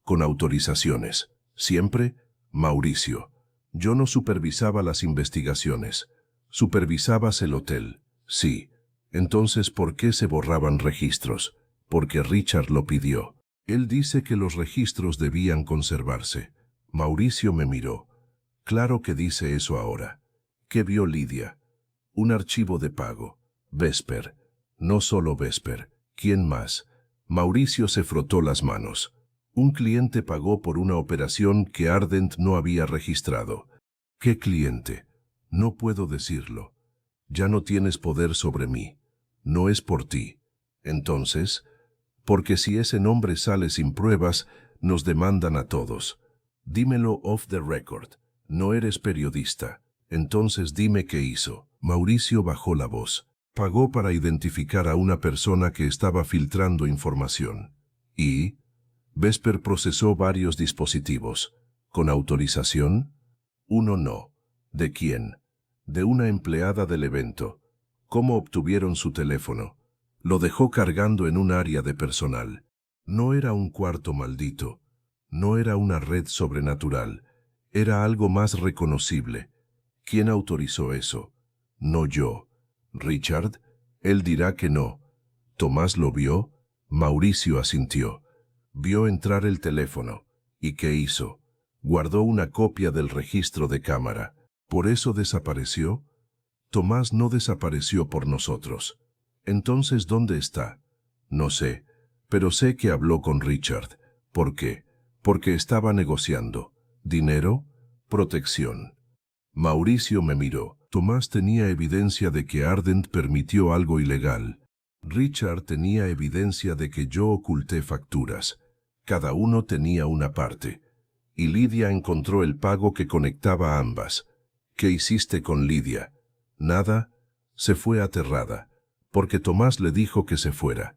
Con autorizaciones. Siempre, Mauricio. Yo no supervisaba las investigaciones. Supervisabas el hotel. Sí. Entonces, ¿por qué se borraban registros? Porque Richard lo pidió. Él dice que los registros debían conservarse. Mauricio me miró. Claro que dice eso ahora. ¿Qué vio Lidia? Un archivo de pago. Vesper. No solo Vesper. ¿Quién más? Mauricio se frotó las manos. Un cliente pagó por una operación que Ardent no había registrado. ¿Qué cliente? No puedo decirlo. Ya no tienes poder sobre mí. No es por ti. Entonces, porque si ese nombre sale sin pruebas, nos demandan a todos. Dímelo off the record. No eres periodista. Entonces dime qué hizo. Mauricio bajó la voz. Pagó para identificar a una persona que estaba filtrando información. Y Vesper procesó varios dispositivos. ¿Con autorización? Uno no. ¿De quién? De una empleada del evento. ¿Cómo obtuvieron su teléfono? Lo dejó cargando en un área de personal. No era un cuarto maldito. No era una red sobrenatural. Era algo más reconocible. ¿Quién autorizó eso? No yo. ¿Richard? Él dirá que no. ¿Tomás lo vio? Mauricio asintió. Vio entrar el teléfono. ¿Y qué hizo? Guardó una copia del registro de cámara. ¿Por eso desapareció? Tomás no desapareció por nosotros. Entonces, ¿dónde está? No sé, pero sé que habló con Richard. ¿Por qué? Porque estaba negociando. ¿Dinero? Protección. Mauricio me miró. Tomás tenía evidencia de que Ardent permitió algo ilegal. Richard tenía evidencia de que yo oculté facturas. Cada uno tenía una parte. Y Lidia encontró el pago que conectaba a ambas. ¿Qué hiciste con Lidia? Nada. Se fue aterrada. Porque Tomás le dijo que se fuera.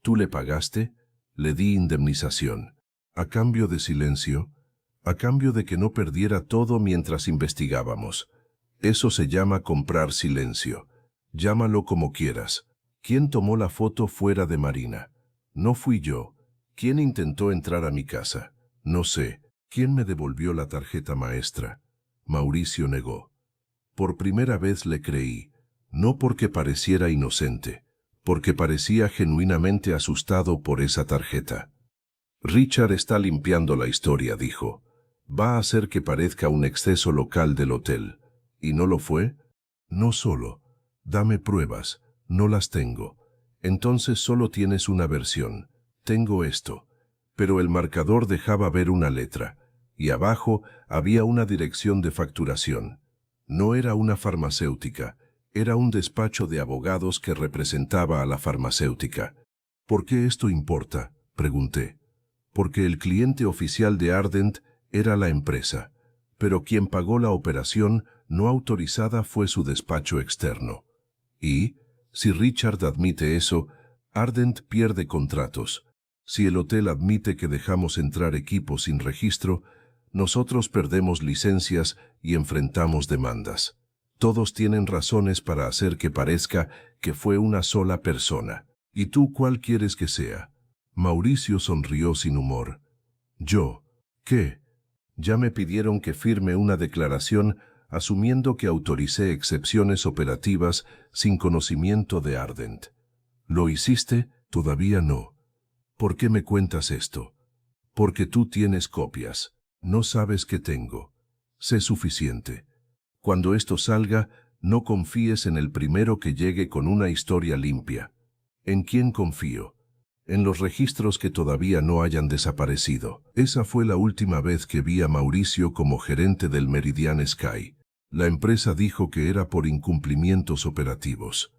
¿Tú le pagaste? Le di indemnización. ¿A cambio de silencio? A cambio de que no perdiera todo mientras investigábamos. Eso se llama comprar silencio. Llámalo como quieras. ¿Quién tomó la foto fuera de Marina? No fui yo. ¿Quién intentó entrar a mi casa? No sé. ¿Quién me devolvió la tarjeta maestra? Mauricio negó. Por primera vez le creí. No porque pareciera inocente, porque parecía genuinamente asustado por esa tarjeta. Richard está limpiando la historia, dijo. Va a hacer que parezca un exceso local del hotel. ¿Y no lo fue? No solo. Dame pruebas. No las tengo. Entonces solo tienes una versión. Tengo esto. Pero el marcador dejaba ver una letra, y abajo había una dirección de facturación. No era una farmacéutica. Era un despacho de abogados que representaba a la farmacéutica. ¿Por qué esto importa?, pregunté. Porque el cliente oficial de Ardent era la empresa, pero quien pagó la operación no autorizada fue su despacho externo. Y, si Richard admite eso, Ardent pierde contratos. Si el hotel admite que dejamos entrar equipos sin registro, nosotros perdemos licencias y enfrentamos demandas. Todos tienen razones para hacer que parezca que fue una sola persona. ¿Y tú cuál quieres que sea? Mauricio sonrió sin humor. Yo. ¿Qué? Ya me pidieron que firme una declaración asumiendo que autoricé excepciones operativas sin conocimiento de Ardent. ¿Lo hiciste? Todavía no. ¿Por qué me cuentas esto? Porque tú tienes copias. No sabes qué tengo. Sé suficiente. Cuando esto salga, no confíes en el primero que llegue con una historia limpia. ¿En quién confío? En los registros que todavía no hayan desaparecido. Esa fue la última vez que vi a Mauricio como gerente del Meridian Sky. La empresa dijo que era por incumplimientos operativos.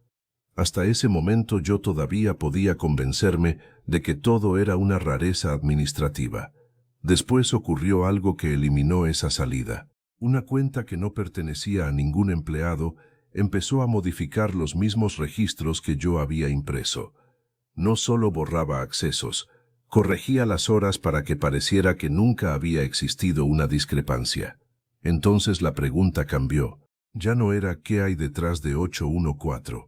Hasta ese momento yo todavía podía convencerme de que todo era una rareza administrativa. Después ocurrió algo que eliminó esa salida. Una cuenta que no pertenecía a ningún empleado empezó a modificar los mismos registros que yo había impreso. No solo borraba accesos, corregía las horas para que pareciera que nunca había existido una discrepancia. Entonces la pregunta cambió. Ya no era ¿qué hay detrás de 814?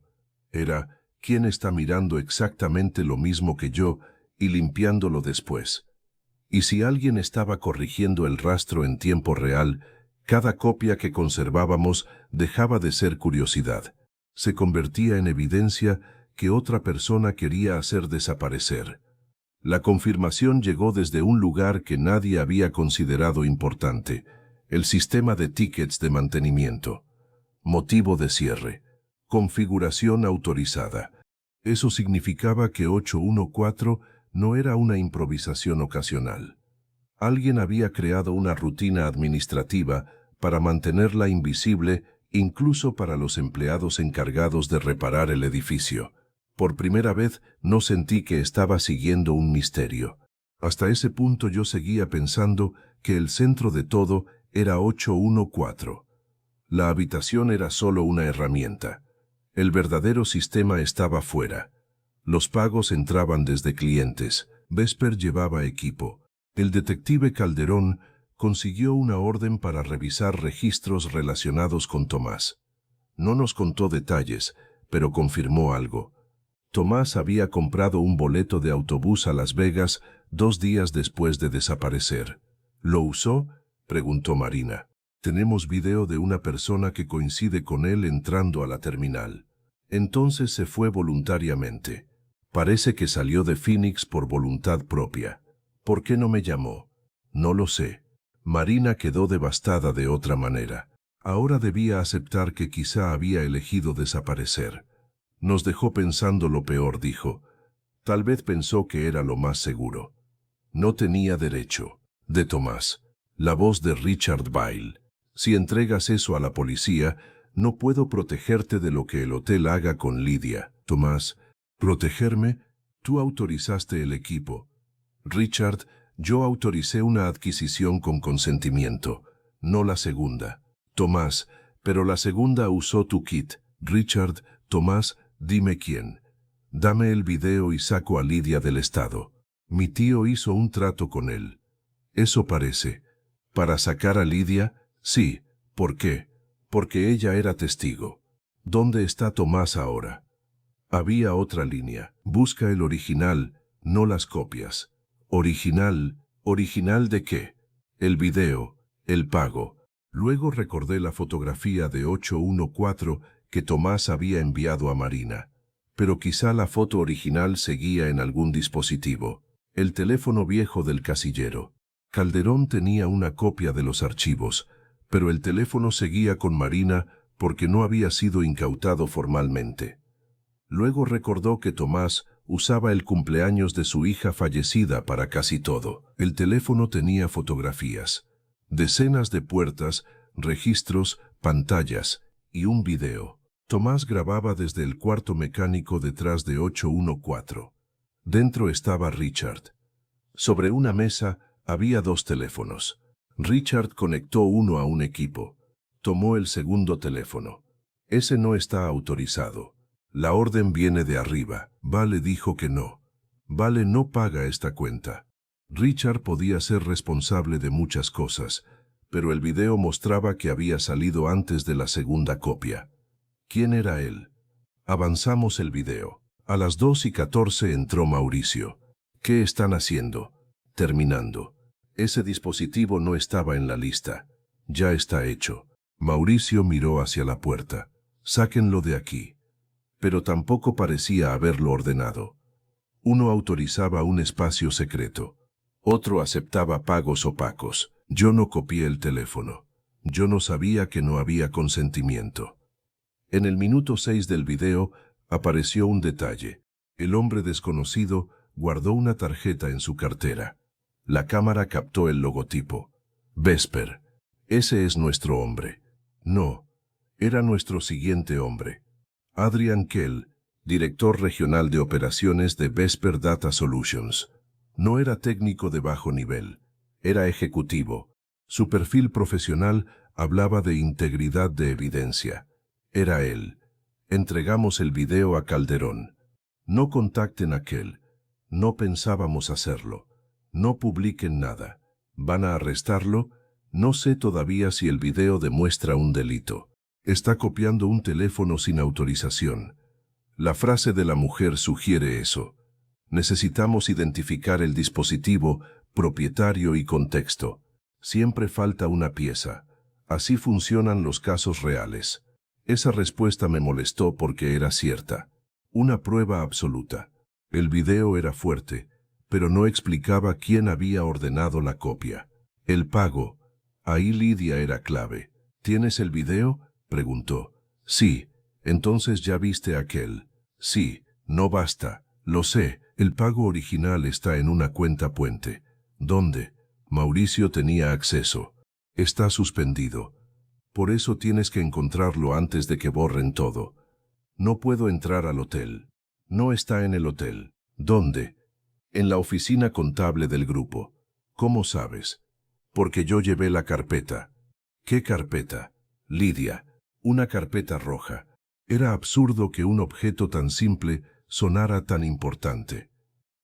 Era ¿quién está mirando exactamente lo mismo que yo y limpiándolo después? Y si alguien estaba corrigiendo el rastro en tiempo real, cada copia que conservábamos dejaba de ser curiosidad. Se convertía en evidencia que otra persona quería hacer desaparecer. La confirmación llegó desde un lugar que nadie había considerado importante, el sistema de tickets de mantenimiento. Motivo de cierre. Configuración autorizada. Eso significaba que 814 no era una improvisación ocasional. Alguien había creado una rutina administrativa para mantenerla invisible incluso para los empleados encargados de reparar el edificio. Por primera vez no sentí que estaba siguiendo un misterio. Hasta ese punto yo seguía pensando que el centro de todo era 814. La habitación era solo una herramienta. El verdadero sistema estaba fuera. Los pagos entraban desde clientes. Vesper llevaba equipo. El detective Calderón consiguió una orden para revisar registros relacionados con Tomás. No nos contó detalles, pero confirmó algo. Tomás había comprado un boleto de autobús a Las Vegas 2 días después de desaparecer. ¿Lo usó?, preguntó Marina. Tenemos video de una persona que coincide con él entrando a la terminal. Entonces se fue voluntariamente. Parece que salió de Phoenix por voluntad propia. ¿Por qué no me llamó? No lo sé. Marina quedó devastada de otra manera. Ahora debía aceptar que quizá había elegido desaparecer. Nos dejó pensando lo peor, dijo. Tal vez pensó que era lo más seguro. No tenía derecho. De Tomás. La voz de Richard Bile. Si entregas eso a la policía, no puedo protegerte de lo que el hotel haga con Lidia. Tomás, ¿protegerme? Tú autorizaste el equipo. Richard, yo autoricé una adquisición con consentimiento, no la segunda. Tomás, pero la segunda usó tu kit. Richard, Tomás, dime quién. Dame el video y saco a Lidia del estado. Mi tío hizo un trato con él. Eso parece. ¿Para sacar a Lidia? Sí. ¿Por qué? Porque ella era testigo. ¿Dónde está Tomás ahora? Había otra línea. Busca el original, no las copias. ¿Original? ¿Original de qué? El video, el pago. Luego recordé la fotografía de 814 que Tomás había enviado a Marina. Pero quizá la foto original seguía en algún dispositivo. El teléfono viejo del casillero. Calderón tenía una copia de los archivos, pero el teléfono seguía con Marina porque no había sido incautado formalmente. Luego recordó que Tomás usaba el cumpleaños de su hija fallecida para casi todo. El teléfono tenía fotografías, decenas de puertas, registros, pantallas y un video. Tomás grababa desde el cuarto mecánico detrás de 814. Dentro estaba Richard. Sobre una mesa había 2 teléfonos. Richard conectó uno a un equipo. Tomó el segundo teléfono. Ese no está autorizado. La orden viene de arriba. Vale dijo que no. Vale no paga esta cuenta. Richard podía ser responsable de muchas cosas, pero el video mostraba que había salido antes de la segunda copia. ¿Quién era él? Avanzamos el video. A las 2:14 entró Mauricio. ¿Qué están haciendo? Terminando. Ese dispositivo no estaba en la lista. Ya está hecho. Mauricio miró hacia la puerta. Sáquenlo de aquí. Pero tampoco parecía haberlo ordenado. Uno autorizaba un espacio secreto. Otro aceptaba pagos opacos. Yo no copié el teléfono. Yo no sabía que no había consentimiento. En el minuto 6 del video apareció un detalle. El hombre desconocido guardó una tarjeta en su cartera. La cámara captó el logotipo. Vesper. Ese es nuestro hombre. No, era nuestro siguiente hombre. Adrian Kell, director regional de operaciones de Vesper Data Solutions. No era técnico de bajo nivel, era ejecutivo. Su perfil profesional hablaba de integridad de evidencia. Era él. Entregamos el video a Calderón. No contacten a Kell. No pensábamos hacerlo. No publiquen nada. ¿Van a arrestarlo? No sé todavía si el video demuestra un delito. Está copiando un teléfono sin autorización. La frase de la mujer sugiere eso. Necesitamos identificar el dispositivo, propietario y contexto. Siempre falta una pieza. Así funcionan los casos reales. Esa respuesta me molestó porque era cierta. Una prueba absoluta. El video era fuerte, pero no explicaba quién había ordenado la copia. El pago. Ahí Lidia era clave. ¿Tienes el video?, preguntó. Sí. Entonces ya viste aquel. Sí. No basta. Lo sé. El pago original está en una cuenta puente. ¿Dónde? Mauricio tenía acceso. Está suspendido. Por eso tienes que encontrarlo antes de que borren todo. No puedo entrar al hotel. No está en el hotel. ¿Dónde? En la oficina contable del grupo. ¿Cómo sabes? Porque yo llevé la carpeta. ¿Qué carpeta? Lidia. Una carpeta roja. Era absurdo que un objeto tan simple sonara tan importante.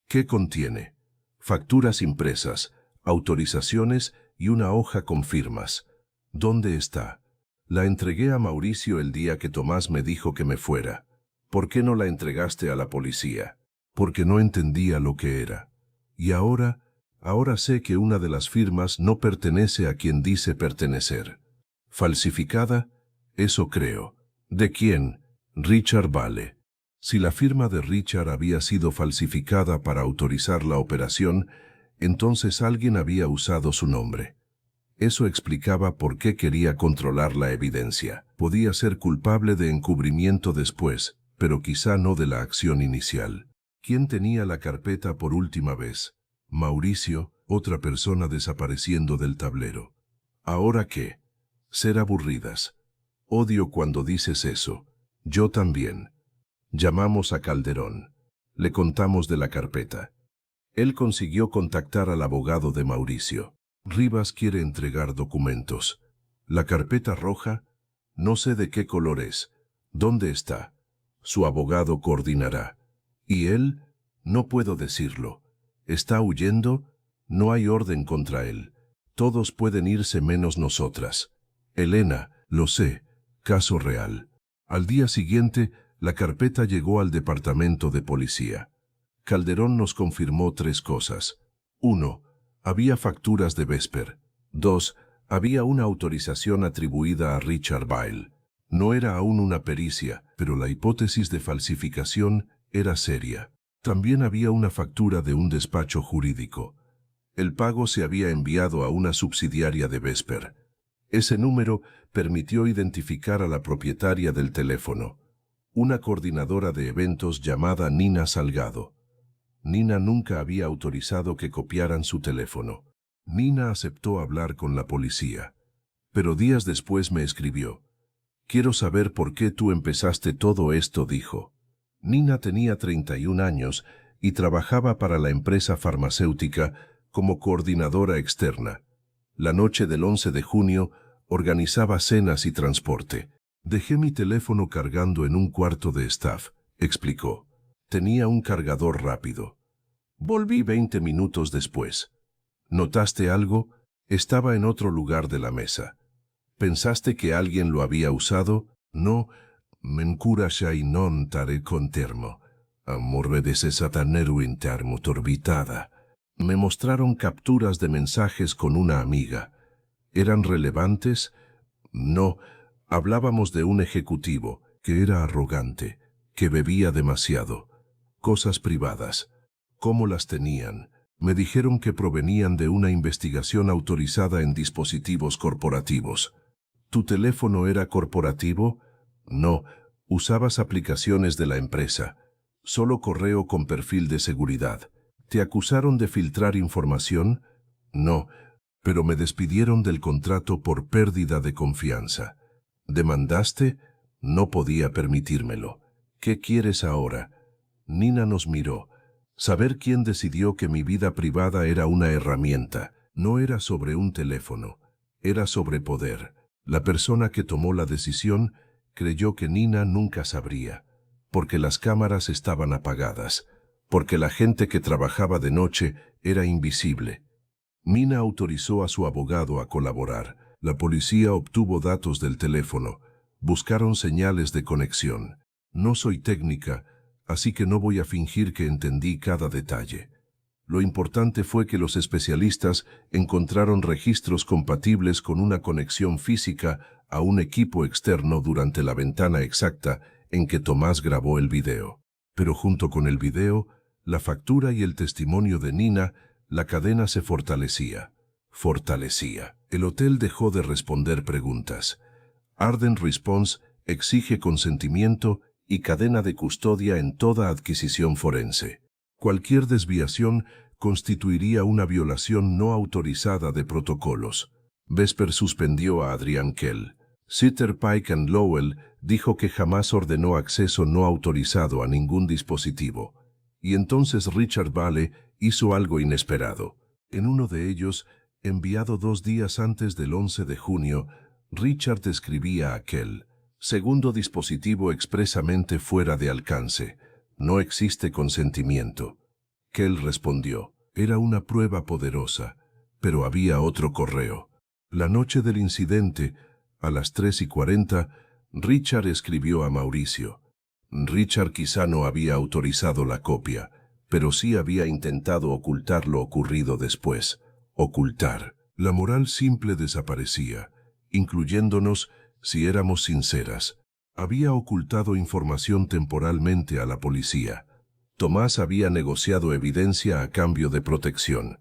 ¿Qué contiene? Facturas impresas, autorizaciones y una hoja con firmas. ¿Dónde está? La entregué a Mauricio el día que Tomás me dijo que me fuera. ¿Por qué no la entregaste a la policía? Porque no entendía lo que era. Y ahora sé que una de las firmas no pertenece a quien dice pertenecer. ¿Falsificada? Eso creo. ¿De quién? Richard Vale. Si la firma de Richard había sido falsificada para autorizar la operación, entonces alguien había usado su nombre. Eso explicaba por qué quería controlar la evidencia. Podía ser culpable de encubrimiento después, pero quizá no de la acción inicial. ¿Quién tenía la carpeta por última vez? Mauricio, otra persona desapareciendo del tablero. ¿Ahora qué? Ser aburridas. Odio cuando dices eso. Yo también. Llamamos a Calderón. Le contamos de la carpeta. Él consiguió contactar al abogado de Mauricio. Rivas quiere entregar documentos. ¿La carpeta roja? No sé de qué color es. ¿Dónde está? Su abogado coordinará. ¿Y él? No puedo decirlo. ¿Está huyendo? No hay orden contra él. Todos pueden irse menos nosotras. Elena, lo sé. Caso real. Al día siguiente, la carpeta llegó al departamento de policía. Calderón nos confirmó 3 cosas. 1. Había facturas de Vesper. 2. Había una autorización atribuida a Richard Vale. No era aún una pericia, pero la hipótesis de falsificación era seria. También había una factura de un despacho jurídico. El pago se había enviado a una subsidiaria de Vesper. Ese número permitió identificar a la propietaria del teléfono, una coordinadora de eventos llamada Nina Salgado. Nina nunca había autorizado que copiaran su teléfono. Nina aceptó hablar con la policía, pero días después me escribió. «Quiero saber por qué tú empezaste todo esto», dijo. Nina tenía 31 años y trabajaba para la empresa farmacéutica como coordinadora externa. La noche del 11 de junio organizaba cenas y transporte. «Dejé mi teléfono cargando en un cuarto de staff», explicó. Tenía un cargador rápido. Volví 20 minutos después. ¿Notaste algo? Estaba en otro lugar de la mesa. ¿Pensaste que alguien lo había usado? No. Mencura shai non tare contermo. Amorvedese sataneru intermo torbitada. Me mostraron capturas de mensajes con una amiga. ¿Eran relevantes? No, hablábamos de un ejecutivo que era arrogante, que bebía demasiado. Cosas privadas. ¿Cómo las tenían? Me dijeron que provenían de una investigación autorizada en dispositivos corporativos. ¿Tu teléfono era corporativo? No, usabas aplicaciones de la empresa. Solo correo con perfil de seguridad. ¿Te acusaron de filtrar información? No, pero me despidieron del contrato por pérdida de confianza. ¿Demandaste? No podía permitírmelo. ¿Qué quieres ahora? Nina nos miró. Saber quién decidió que mi vida privada era una herramienta. No era sobre un teléfono. Era sobre poder. La persona que tomó la decisión creyó que Nina nunca sabría, porque las cámaras estaban apagadas, porque la gente que trabajaba de noche era invisible. Nina autorizó a su abogado a colaborar. La policía obtuvo datos del teléfono. Buscaron señales de conexión. No soy técnica, así que no voy a fingir que entendí cada detalle. Lo importante fue que los especialistas encontraron registros compatibles con una conexión física a un equipo externo durante la ventana exacta en que Tomás grabó el video. Pero junto con el video, la factura y el testimonio de Nina, la cadena se fortalecía. Fortalecía. El hotel dejó de responder preguntas. Ardent Response exige consentimiento y cadena de custodia en toda adquisición forense. Cualquier desviación constituiría una violación no autorizada de protocolos. Vesper suspendió a Adrian Kell. Sitter Pike and Lowell dijo que jamás ordenó acceso no autorizado a ningún dispositivo. Y entonces Richard Vale hizo algo inesperado. En uno de ellos, enviado 2 días antes del 11 de junio, Richard escribía a Kell: segundo dispositivo expresamente fuera de alcance. No existe consentimiento. Kell respondió: era una prueba poderosa, pero había otro correo. La noche del incidente, a las 3:40, Richard escribió a Mauricio. Richard quizá no había autorizado la copia, pero sí había intentado ocultar lo ocurrido después. Ocultar. La moral simple desaparecía, incluyéndonos si éramos sinceras. Había ocultado información temporalmente a la policía. Tomás había negociado evidencia a cambio de protección.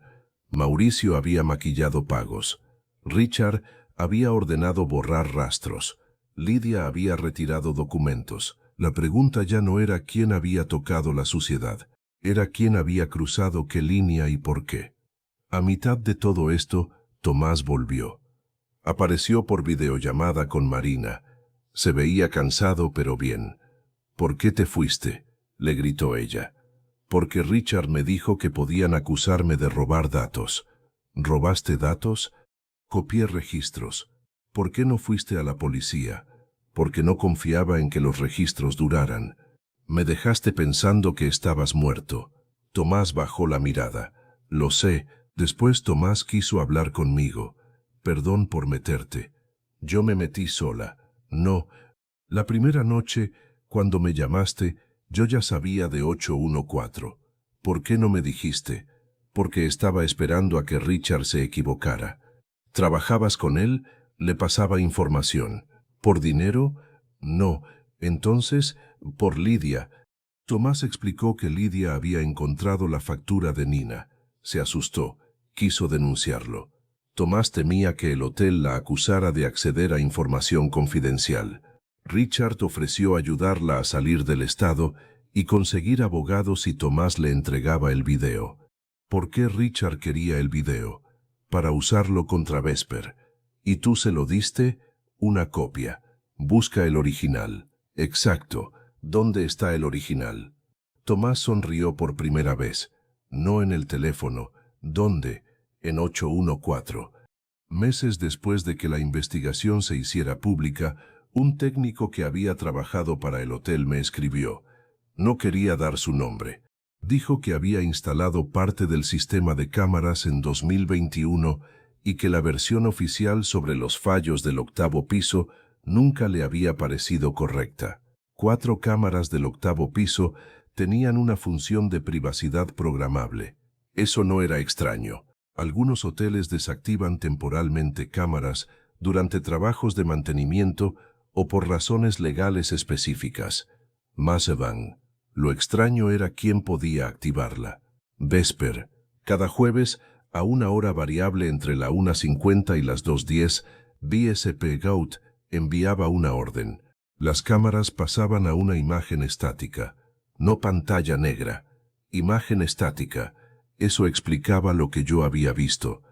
Mauricio había maquillado pagos. Richard había ordenado borrar rastros. Lidia había retirado documentos. La pregunta ya no era quién había tocado la suciedad, era quién había cruzado qué línea y por qué. A mitad de todo esto, Tomás volvió. Apareció por videollamada con Marina. Se veía cansado pero bien. ¿Por qué te fuiste?, le gritó ella. Porque Richard me dijo que podían acusarme de robar datos. ¿Robaste datos? Copié registros. ¿Por qué no fuiste a la policía? Porque no confiaba en que los registros duraran. Me dejaste pensando que estabas muerto. Tomás bajó la mirada. Lo sé. Después Tomás quiso hablar conmigo. Perdón por meterte. Yo me metí sola. No. La primera noche, cuando me llamaste, yo ya sabía de 814. ¿Por qué no me dijiste? Porque estaba esperando a que Richard se equivocara. ¿Trabajabas con él? Le pasaba información. ¿Por dinero? No. Entonces, por Lidia. Tomás explicó que Lidia había encontrado la factura de Nina. Se asustó. Quiso denunciarlo. Tomás temía que el hotel la acusara de acceder a información confidencial. Richard ofreció ayudarla a salir del estado y conseguir abogados si Tomás le entregaba el video. ¿Por qué Richard quería el video? Para usarlo contra Vesper. ¿Y tú se lo diste? Una copia. Busca el original. Exacto. ¿Dónde está el original? Tomás sonrió por primera vez. No en el teléfono. ¿Dónde? En 814. Meses después de que la investigación se hiciera pública, un técnico que había trabajado para el hotel me escribió. No quería dar su nombre. Dijo que había instalado parte del sistema de cámaras en 2021 y que la versión oficial sobre los fallos del 8º piso nunca le había parecido correcta. 4 cámaras del 8º piso tenían una función de privacidad programable. Eso no era extraño. Algunos hoteles desactivan temporalmente cámaras durante trabajos de mantenimiento o por razones legales específicas. Masevan. Lo extraño era quién podía activarla. Vesper. Cada jueves, a una hora variable entre la 1:50 y las 2:10, BSP Goat enviaba una orden. Las cámaras pasaban a una imagen estática, no pantalla negra. Imagen estática. Eso explicaba lo que yo había visto.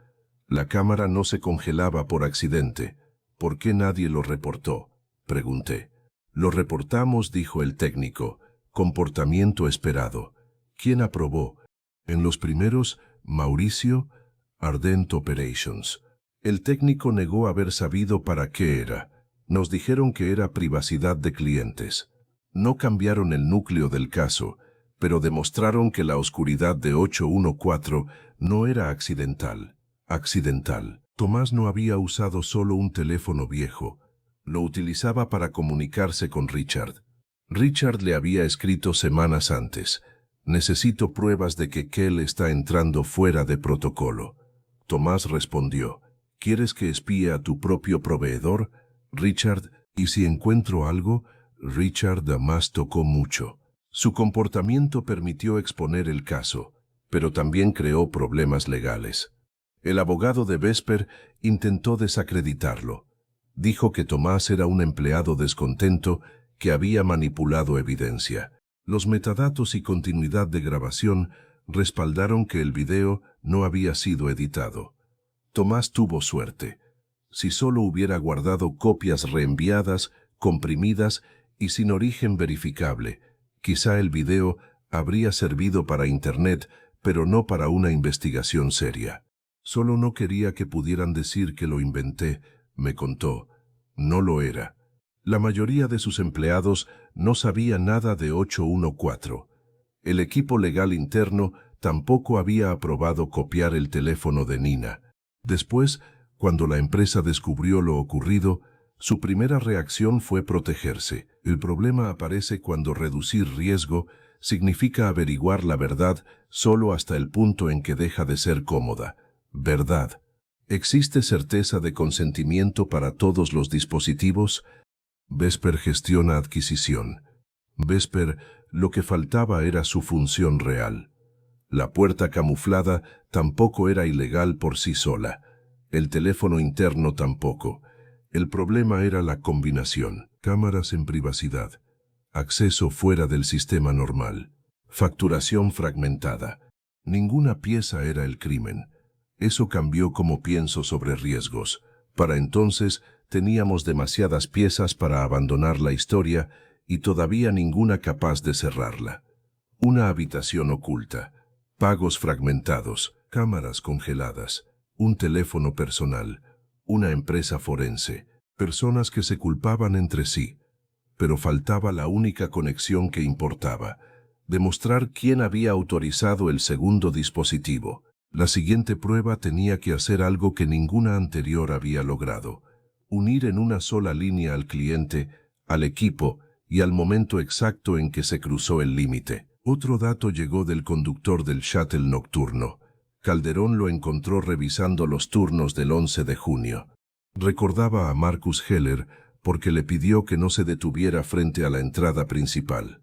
La cámara no se congelaba por accidente. ¿Por qué nadie lo reportó?, pregunté. Lo reportamos, dijo el técnico. Comportamiento esperado. ¿Quién aprobó? En los primeros, Mauricio, Ardent Operations. El técnico negó haber sabido para qué era. Nos dijeron que era privacidad de clientes. No cambiaron el núcleo del caso, pero demostraron que la oscuridad de 814 no era accidental. Accidental. Tomás no había usado solo un teléfono viejo. Lo utilizaba para comunicarse con Richard. Richard le había escrito semanas antes: necesito pruebas de que Kell está entrando fuera de protocolo. Tomás respondió: ¿quieres que espíe a tu propio proveedor, Richard? Y si encuentro algo, Richard además tocó mucho. Su comportamiento permitió exponer el caso, pero también creó problemas legales. El abogado de Vesper intentó desacreditarlo. Dijo que Tomás era un empleado descontento que había manipulado evidencia. Los metadatos y continuidad de grabación respaldaron que el video no había sido editado. Tomás tuvo suerte. Si solo hubiera guardado copias reenviadas, comprimidas y sin origen verificable, quizá el video habría servido para Internet, pero no para una investigación seria. Solo no quería que pudieran decir que lo inventé, me contó. No lo era. La mayoría de sus empleados no sabía nada de 814. El equipo legal interno tampoco había aprobado copiar el teléfono de Nina. Después, cuando la empresa descubrió lo ocurrido, su primera reacción fue protegerse. El problema aparece cuando reducir riesgo significa averiguar la verdad solo hasta el punto en que deja de ser cómoda. ¿Verdad? ¿Existe certeza de consentimiento para todos los dispositivos? Vesper gestiona adquisición. Vesper, lo que faltaba era su función real. La puerta camuflada tampoco era ilegal por sí sola. El teléfono interno tampoco. El problema era la combinación. Cámaras en privacidad. Acceso fuera del sistema normal. Facturación fragmentada. Ninguna pieza era el crimen. Eso cambió cómo pienso sobre riesgos. Para entonces teníamos demasiadas piezas para abandonar la historia y todavía ninguna capaz de cerrarla. Una habitación oculta, pagos fragmentados, cámaras congeladas, un teléfono personal, una empresa forense, personas que se culpaban entre sí. Pero faltaba la única conexión que importaba: demostrar quién había autorizado el segundo dispositivo. La siguiente prueba tenía que hacer algo que ninguna anterior había logrado: unir en una sola línea al cliente, al equipo y al momento exacto en que se cruzó el límite. Otro dato llegó del conductor del shuttle nocturno. Calderón lo encontró revisando los turnos del 11 de junio. Recordaba a Marcus Heller porque le pidió que no se detuviera frente a la entrada principal.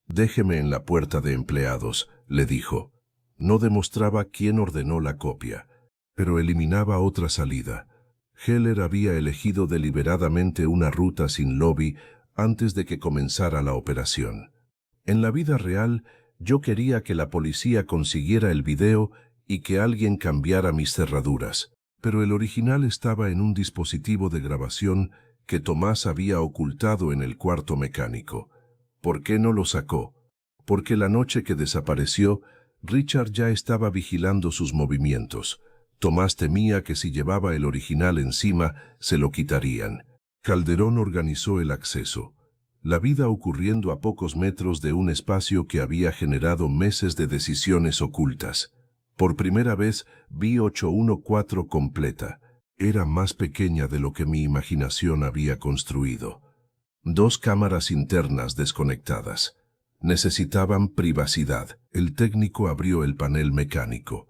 «Déjeme en la puerta de empleados», le dijo. No demostraba quién ordenó la copia, pero eliminaba otra salida. Heller había elegido deliberadamente una ruta sin lobby antes de que comenzara la operación. En la vida real, yo quería que la policía consiguiera el video y que alguien cambiara mis cerraduras, pero el original estaba en un dispositivo de grabación que Tomás había ocultado en el cuarto mecánico. ¿Por qué no lo sacó? Porque la noche que desapareció, Richard ya estaba vigilando sus movimientos. Tomás temía que si llevaba el original encima, se lo quitarían. Calderón organizó el acceso. La vida ocurriendo a pocos metros de un espacio que había generado meses de decisiones ocultas. Por primera vez vi 814 completa. Era más pequeña de lo que mi imaginación había construido. 2 cámaras internas desconectadas. Necesitaban privacidad. El técnico abrió el panel mecánico.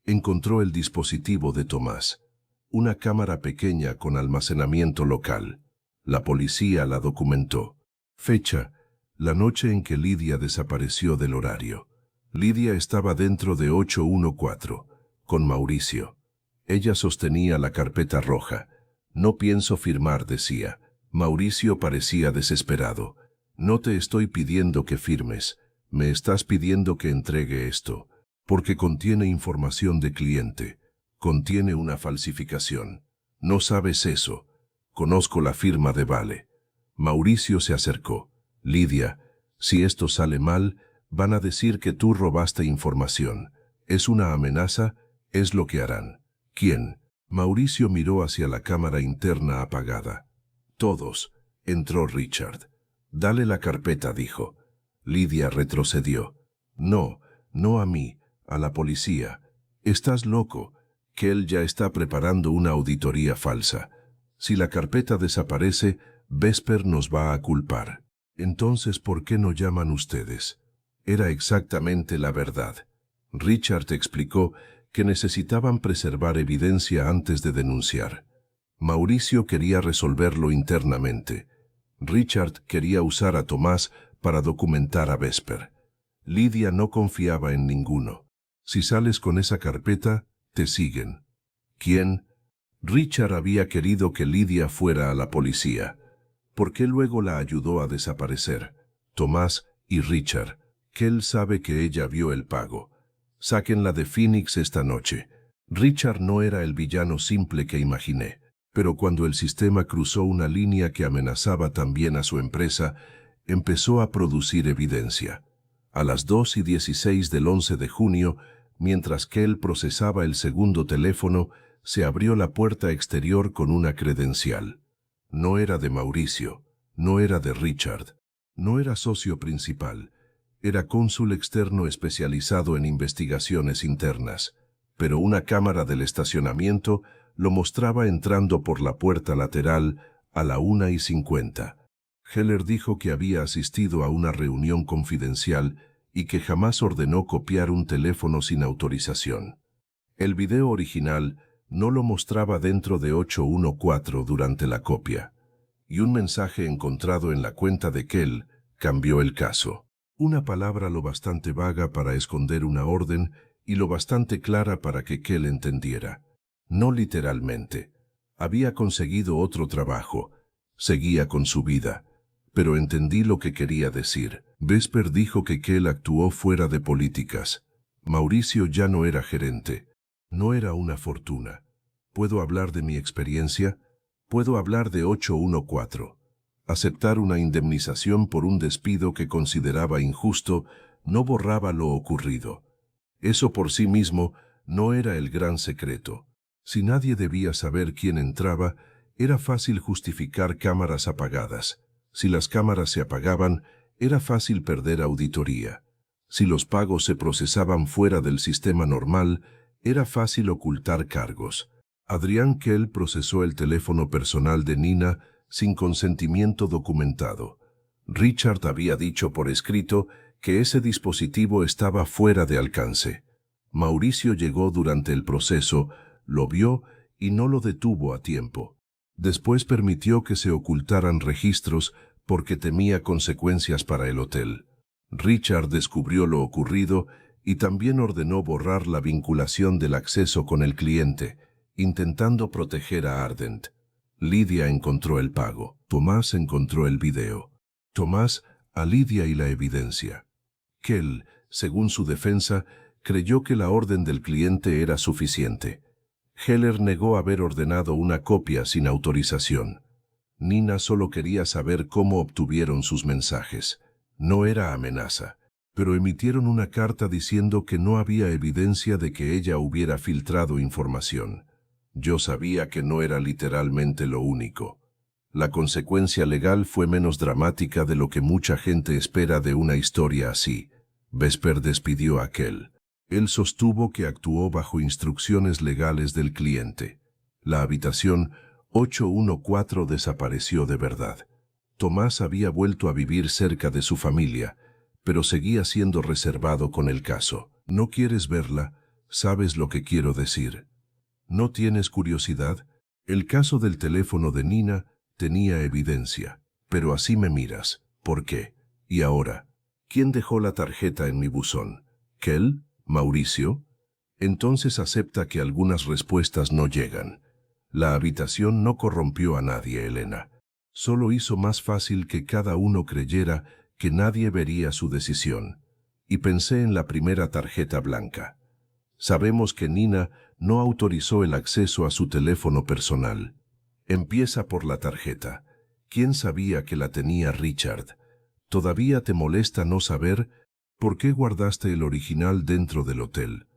Encontró el dispositivo de Tomás. una cámara pequeña con almacenamiento local. La policía la documentó. Fecha: la noche en que Lidia desapareció del horario. Lidia estaba dentro de 814, con Mauricio. Ella sostenía la carpeta roja. No pienso firmar, decía. Mauricio parecía desesperado. No te estoy pidiendo que firmes. Me estás pidiendo que entregue esto, porque contiene información de cliente. Contiene una falsificación. No sabes eso. Conozco la firma de Vale. Mauricio se acercó. Lidia, si esto sale mal, van a decir que tú robaste información. Es una amenaza, es lo que harán. ¿Quién? Mauricio miró hacia la cámara interna apagada. Todos. Entró Richard. Dale la carpeta, dijo. Lidia retrocedió. No, no a mí, a la policía. Estás loco, que él ya está preparando una auditoría falsa. Si la carpeta desaparece, Vesper nos va a culpar. Entonces, ¿por qué no llaman ustedes? Era exactamente la verdad. Richard explicó que necesitaban preservar evidencia antes de denunciar. Mauricio quería resolverlo internamente. Richard quería usar a Tomás para documentar a Vesper. Lidia no confiaba en ninguno. Si sales con esa carpeta, te siguen. ¿Quién? Richard había querido que Lidia fuera a la policía. ¿Por qué luego la ayudó a desaparecer? Tomás y Richard, que él sabe que ella vio el pago. Sáquenla de Phoenix esta noche. Richard no era el villano simple que imaginé, pero cuando el sistema cruzó una línea que amenazaba también a su empresa, empezó a producir evidencia. A las 2:16 del 11 de junio, mientras que él procesaba el segundo teléfono, se abrió la puerta exterior con una credencial. No era de Mauricio, no era de Richard, no era socio principal, era cónsul externo especializado en investigaciones internas, pero una cámara del estacionamiento lo mostraba entrando por la puerta lateral a la 1:50. Heller dijo que había asistido a una reunión confidencial y que jamás ordenó copiar un teléfono sin autorización. El video original no lo mostraba dentro de 814 durante la copia, y un mensaje encontrado en la cuenta de Kell cambió el caso. Una palabra lo bastante vaga para esconder una orden y lo bastante clara para que Kell entendiera. No literalmente. Había conseguido otro trabajo. Seguía con su vida. Pero entendí lo que quería decir. Vesper dijo que Kell actuó fuera de políticas. Mauricio ya no era gerente. No era una fortuna. ¿Puedo hablar de mi experiencia? Puedo hablar de 814. Aceptar una indemnización por un despido que consideraba injusto no borraba lo ocurrido. Eso por sí mismo no era el gran secreto. Si nadie debía saber quién entraba, era fácil justificar cámaras apagadas. Si las cámaras se apagaban, era fácil perder auditoría. Si los pagos se procesaban fuera del sistema normal, era fácil ocultar cargos. Adrián Kell procesó el teléfono personal de Nina sin consentimiento documentado. Richard había dicho por escrito que ese dispositivo estaba fuera de alcance. Mauricio llegó durante el proceso, lo vio y no lo detuvo a tiempo. Después permitió que se ocultaran registros porque temía consecuencias para el hotel. Richard descubrió lo ocurrido y también ordenó borrar la vinculación del acceso con el cliente, intentando proteger a Ardent. Lidia encontró el pago. Tomás encontró el video. Tomás a Lidia y la evidencia. Kell, según su defensa, creyó que la orden del cliente era suficiente. Heller negó haber ordenado una copia sin autorización. Nina solo quería saber cómo obtuvieron sus mensajes. No era amenaza, pero emitieron una carta diciendo que no había evidencia de que ella hubiera filtrado información. Yo sabía que no era literalmente lo único. La consecuencia legal fue menos dramática de lo que mucha gente espera de una historia así. Vesper despidió a Kell. Él sostuvo que actuó bajo instrucciones legales del cliente. La habitación 814 desapareció de verdad. Tomás había vuelto a vivir cerca de su familia, pero seguía siendo reservado con el caso. ¿No quieres verla? ¿Sabes lo que quiero decir? ¿No tienes curiosidad? El caso del teléfono de Nina tenía evidencia, pero así me miras. ¿Por qué? Y ahora, ¿quién dejó la tarjeta en mi buzón? ¿Kel? ¿Mauricio? Entonces acepta que algunas respuestas no llegan. La habitación no corrompió a nadie, Elena. Solo hizo más fácil que cada uno creyera que nadie vería su decisión. Y pensé en la primera tarjeta blanca. Sabemos que Nina no autorizó el acceso a su teléfono personal. Empieza por la tarjeta. ¿Quién sabía que la tenía Richard? ¿Todavía te molesta no saber por qué guardaste el original dentro del hotel?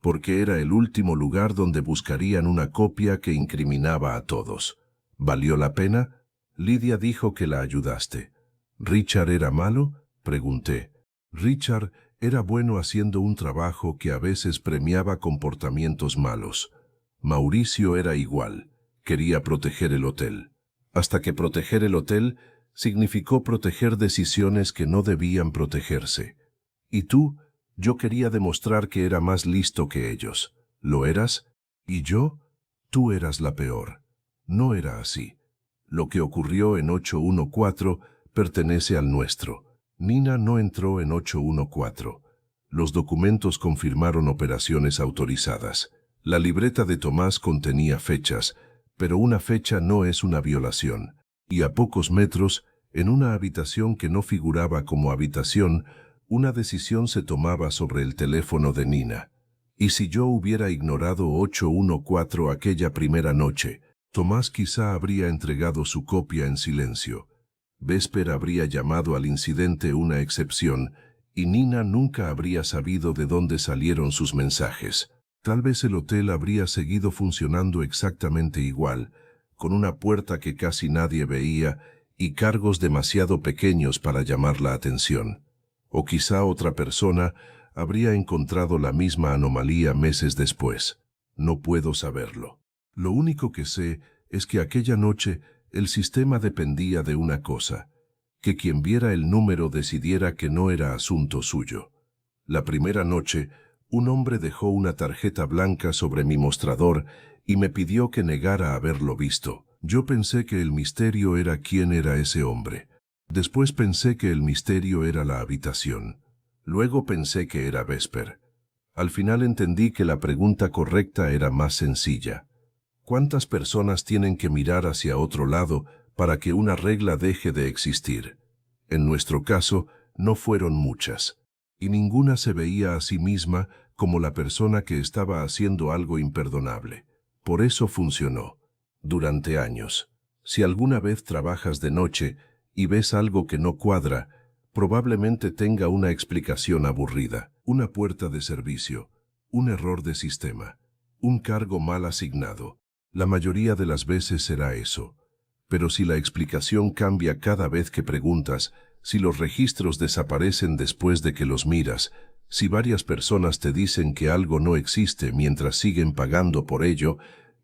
Porque era el último lugar donde buscarían una copia que incriminaba a todos. ¿Valió la pena? Lidia dijo que la ayudaste. ¿Richard era malo? Pregunté. Richard era bueno haciendo un trabajo que a veces premiaba comportamientos malos. Mauricio era igual. Quería proteger el hotel. Hasta que proteger el hotel significó proteger decisiones que no debían protegerse. ¿Y tú? Yo quería demostrar que era más listo que ellos. ¿Lo eras? ¿Y yo? Tú eras la peor. No era así. Lo que ocurrió en 814 pertenece al nuestro. Nina no entró en 814. Los documentos confirmaron operaciones autorizadas. La libreta de Tomás contenía fechas, pero una fecha no es una violación. Y a pocos metros, en una habitación que no figuraba como habitación, una decisión se tomaba sobre el teléfono de Nina. Y si yo hubiera ignorado 814 aquella primera noche, Tomás quizá habría entregado su copia en silencio. Vesper habría llamado al incidente una excepción, y Nina nunca habría sabido de dónde salieron sus mensajes. Tal vez el hotel habría seguido funcionando exactamente igual, con una puerta que casi nadie veía y cargos demasiado pequeños para llamar la atención. O quizá otra persona habría encontrado la misma anomalía meses después. No puedo saberlo. Lo único que sé es que aquella noche el sistema dependía de una cosa, que quien viera el número decidiera que no era asunto suyo. La primera noche, un hombre dejó una tarjeta blanca sobre mi mostrador y me pidió que negara haberlo visto. Yo pensé que el misterio era quién era ese hombre. Después pensé que el misterio era la habitación. Luego pensé que era Vesper. Al final entendí que la pregunta correcta era más sencilla. ¿Cuántas personas tienen que mirar hacia otro lado para que una regla deje de existir? En nuestro caso, no fueron muchas. Y ninguna se veía a sí misma como la persona que estaba haciendo algo imperdonable. Por eso funcionó. Durante años. Si alguna vez trabajas de noche y ves algo que no cuadra, probablemente tenga una explicación aburrida, una puerta de servicio, un error de sistema, un cargo mal asignado. La mayoría de las veces será eso. Pero si la explicación cambia cada vez que preguntas, si los registros desaparecen después de que los miras, si varias personas te dicen que algo no existe mientras siguen pagando por ello,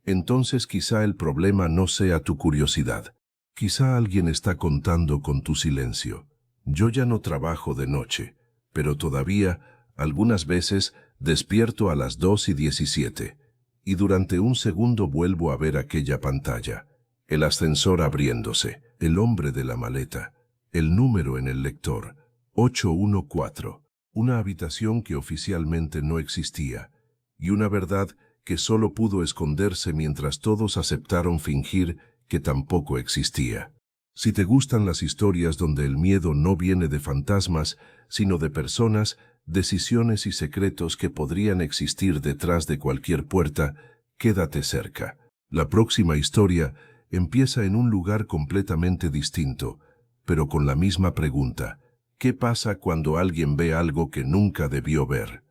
entonces quizá el problema no sea tu curiosidad. Quizá alguien está contando con tu silencio. Yo ya no trabajo de noche, pero todavía, algunas veces, despierto a las 2:17. Y durante un segundo vuelvo a ver aquella pantalla. El ascensor abriéndose, el hombre de la maleta, el número en el lector, 814, una habitación que oficialmente no existía, y una verdad que solo pudo esconderse mientras todos aceptaron fingir que tampoco existía. Si te gustan las historias donde el miedo no viene de fantasmas, sino de personas, decisiones y secretos que podrían existir detrás de cualquier puerta, quédate cerca. La próxima historia empieza en un lugar completamente distinto, pero con la misma pregunta: ¿qué pasa cuando alguien ve algo que nunca debió ver?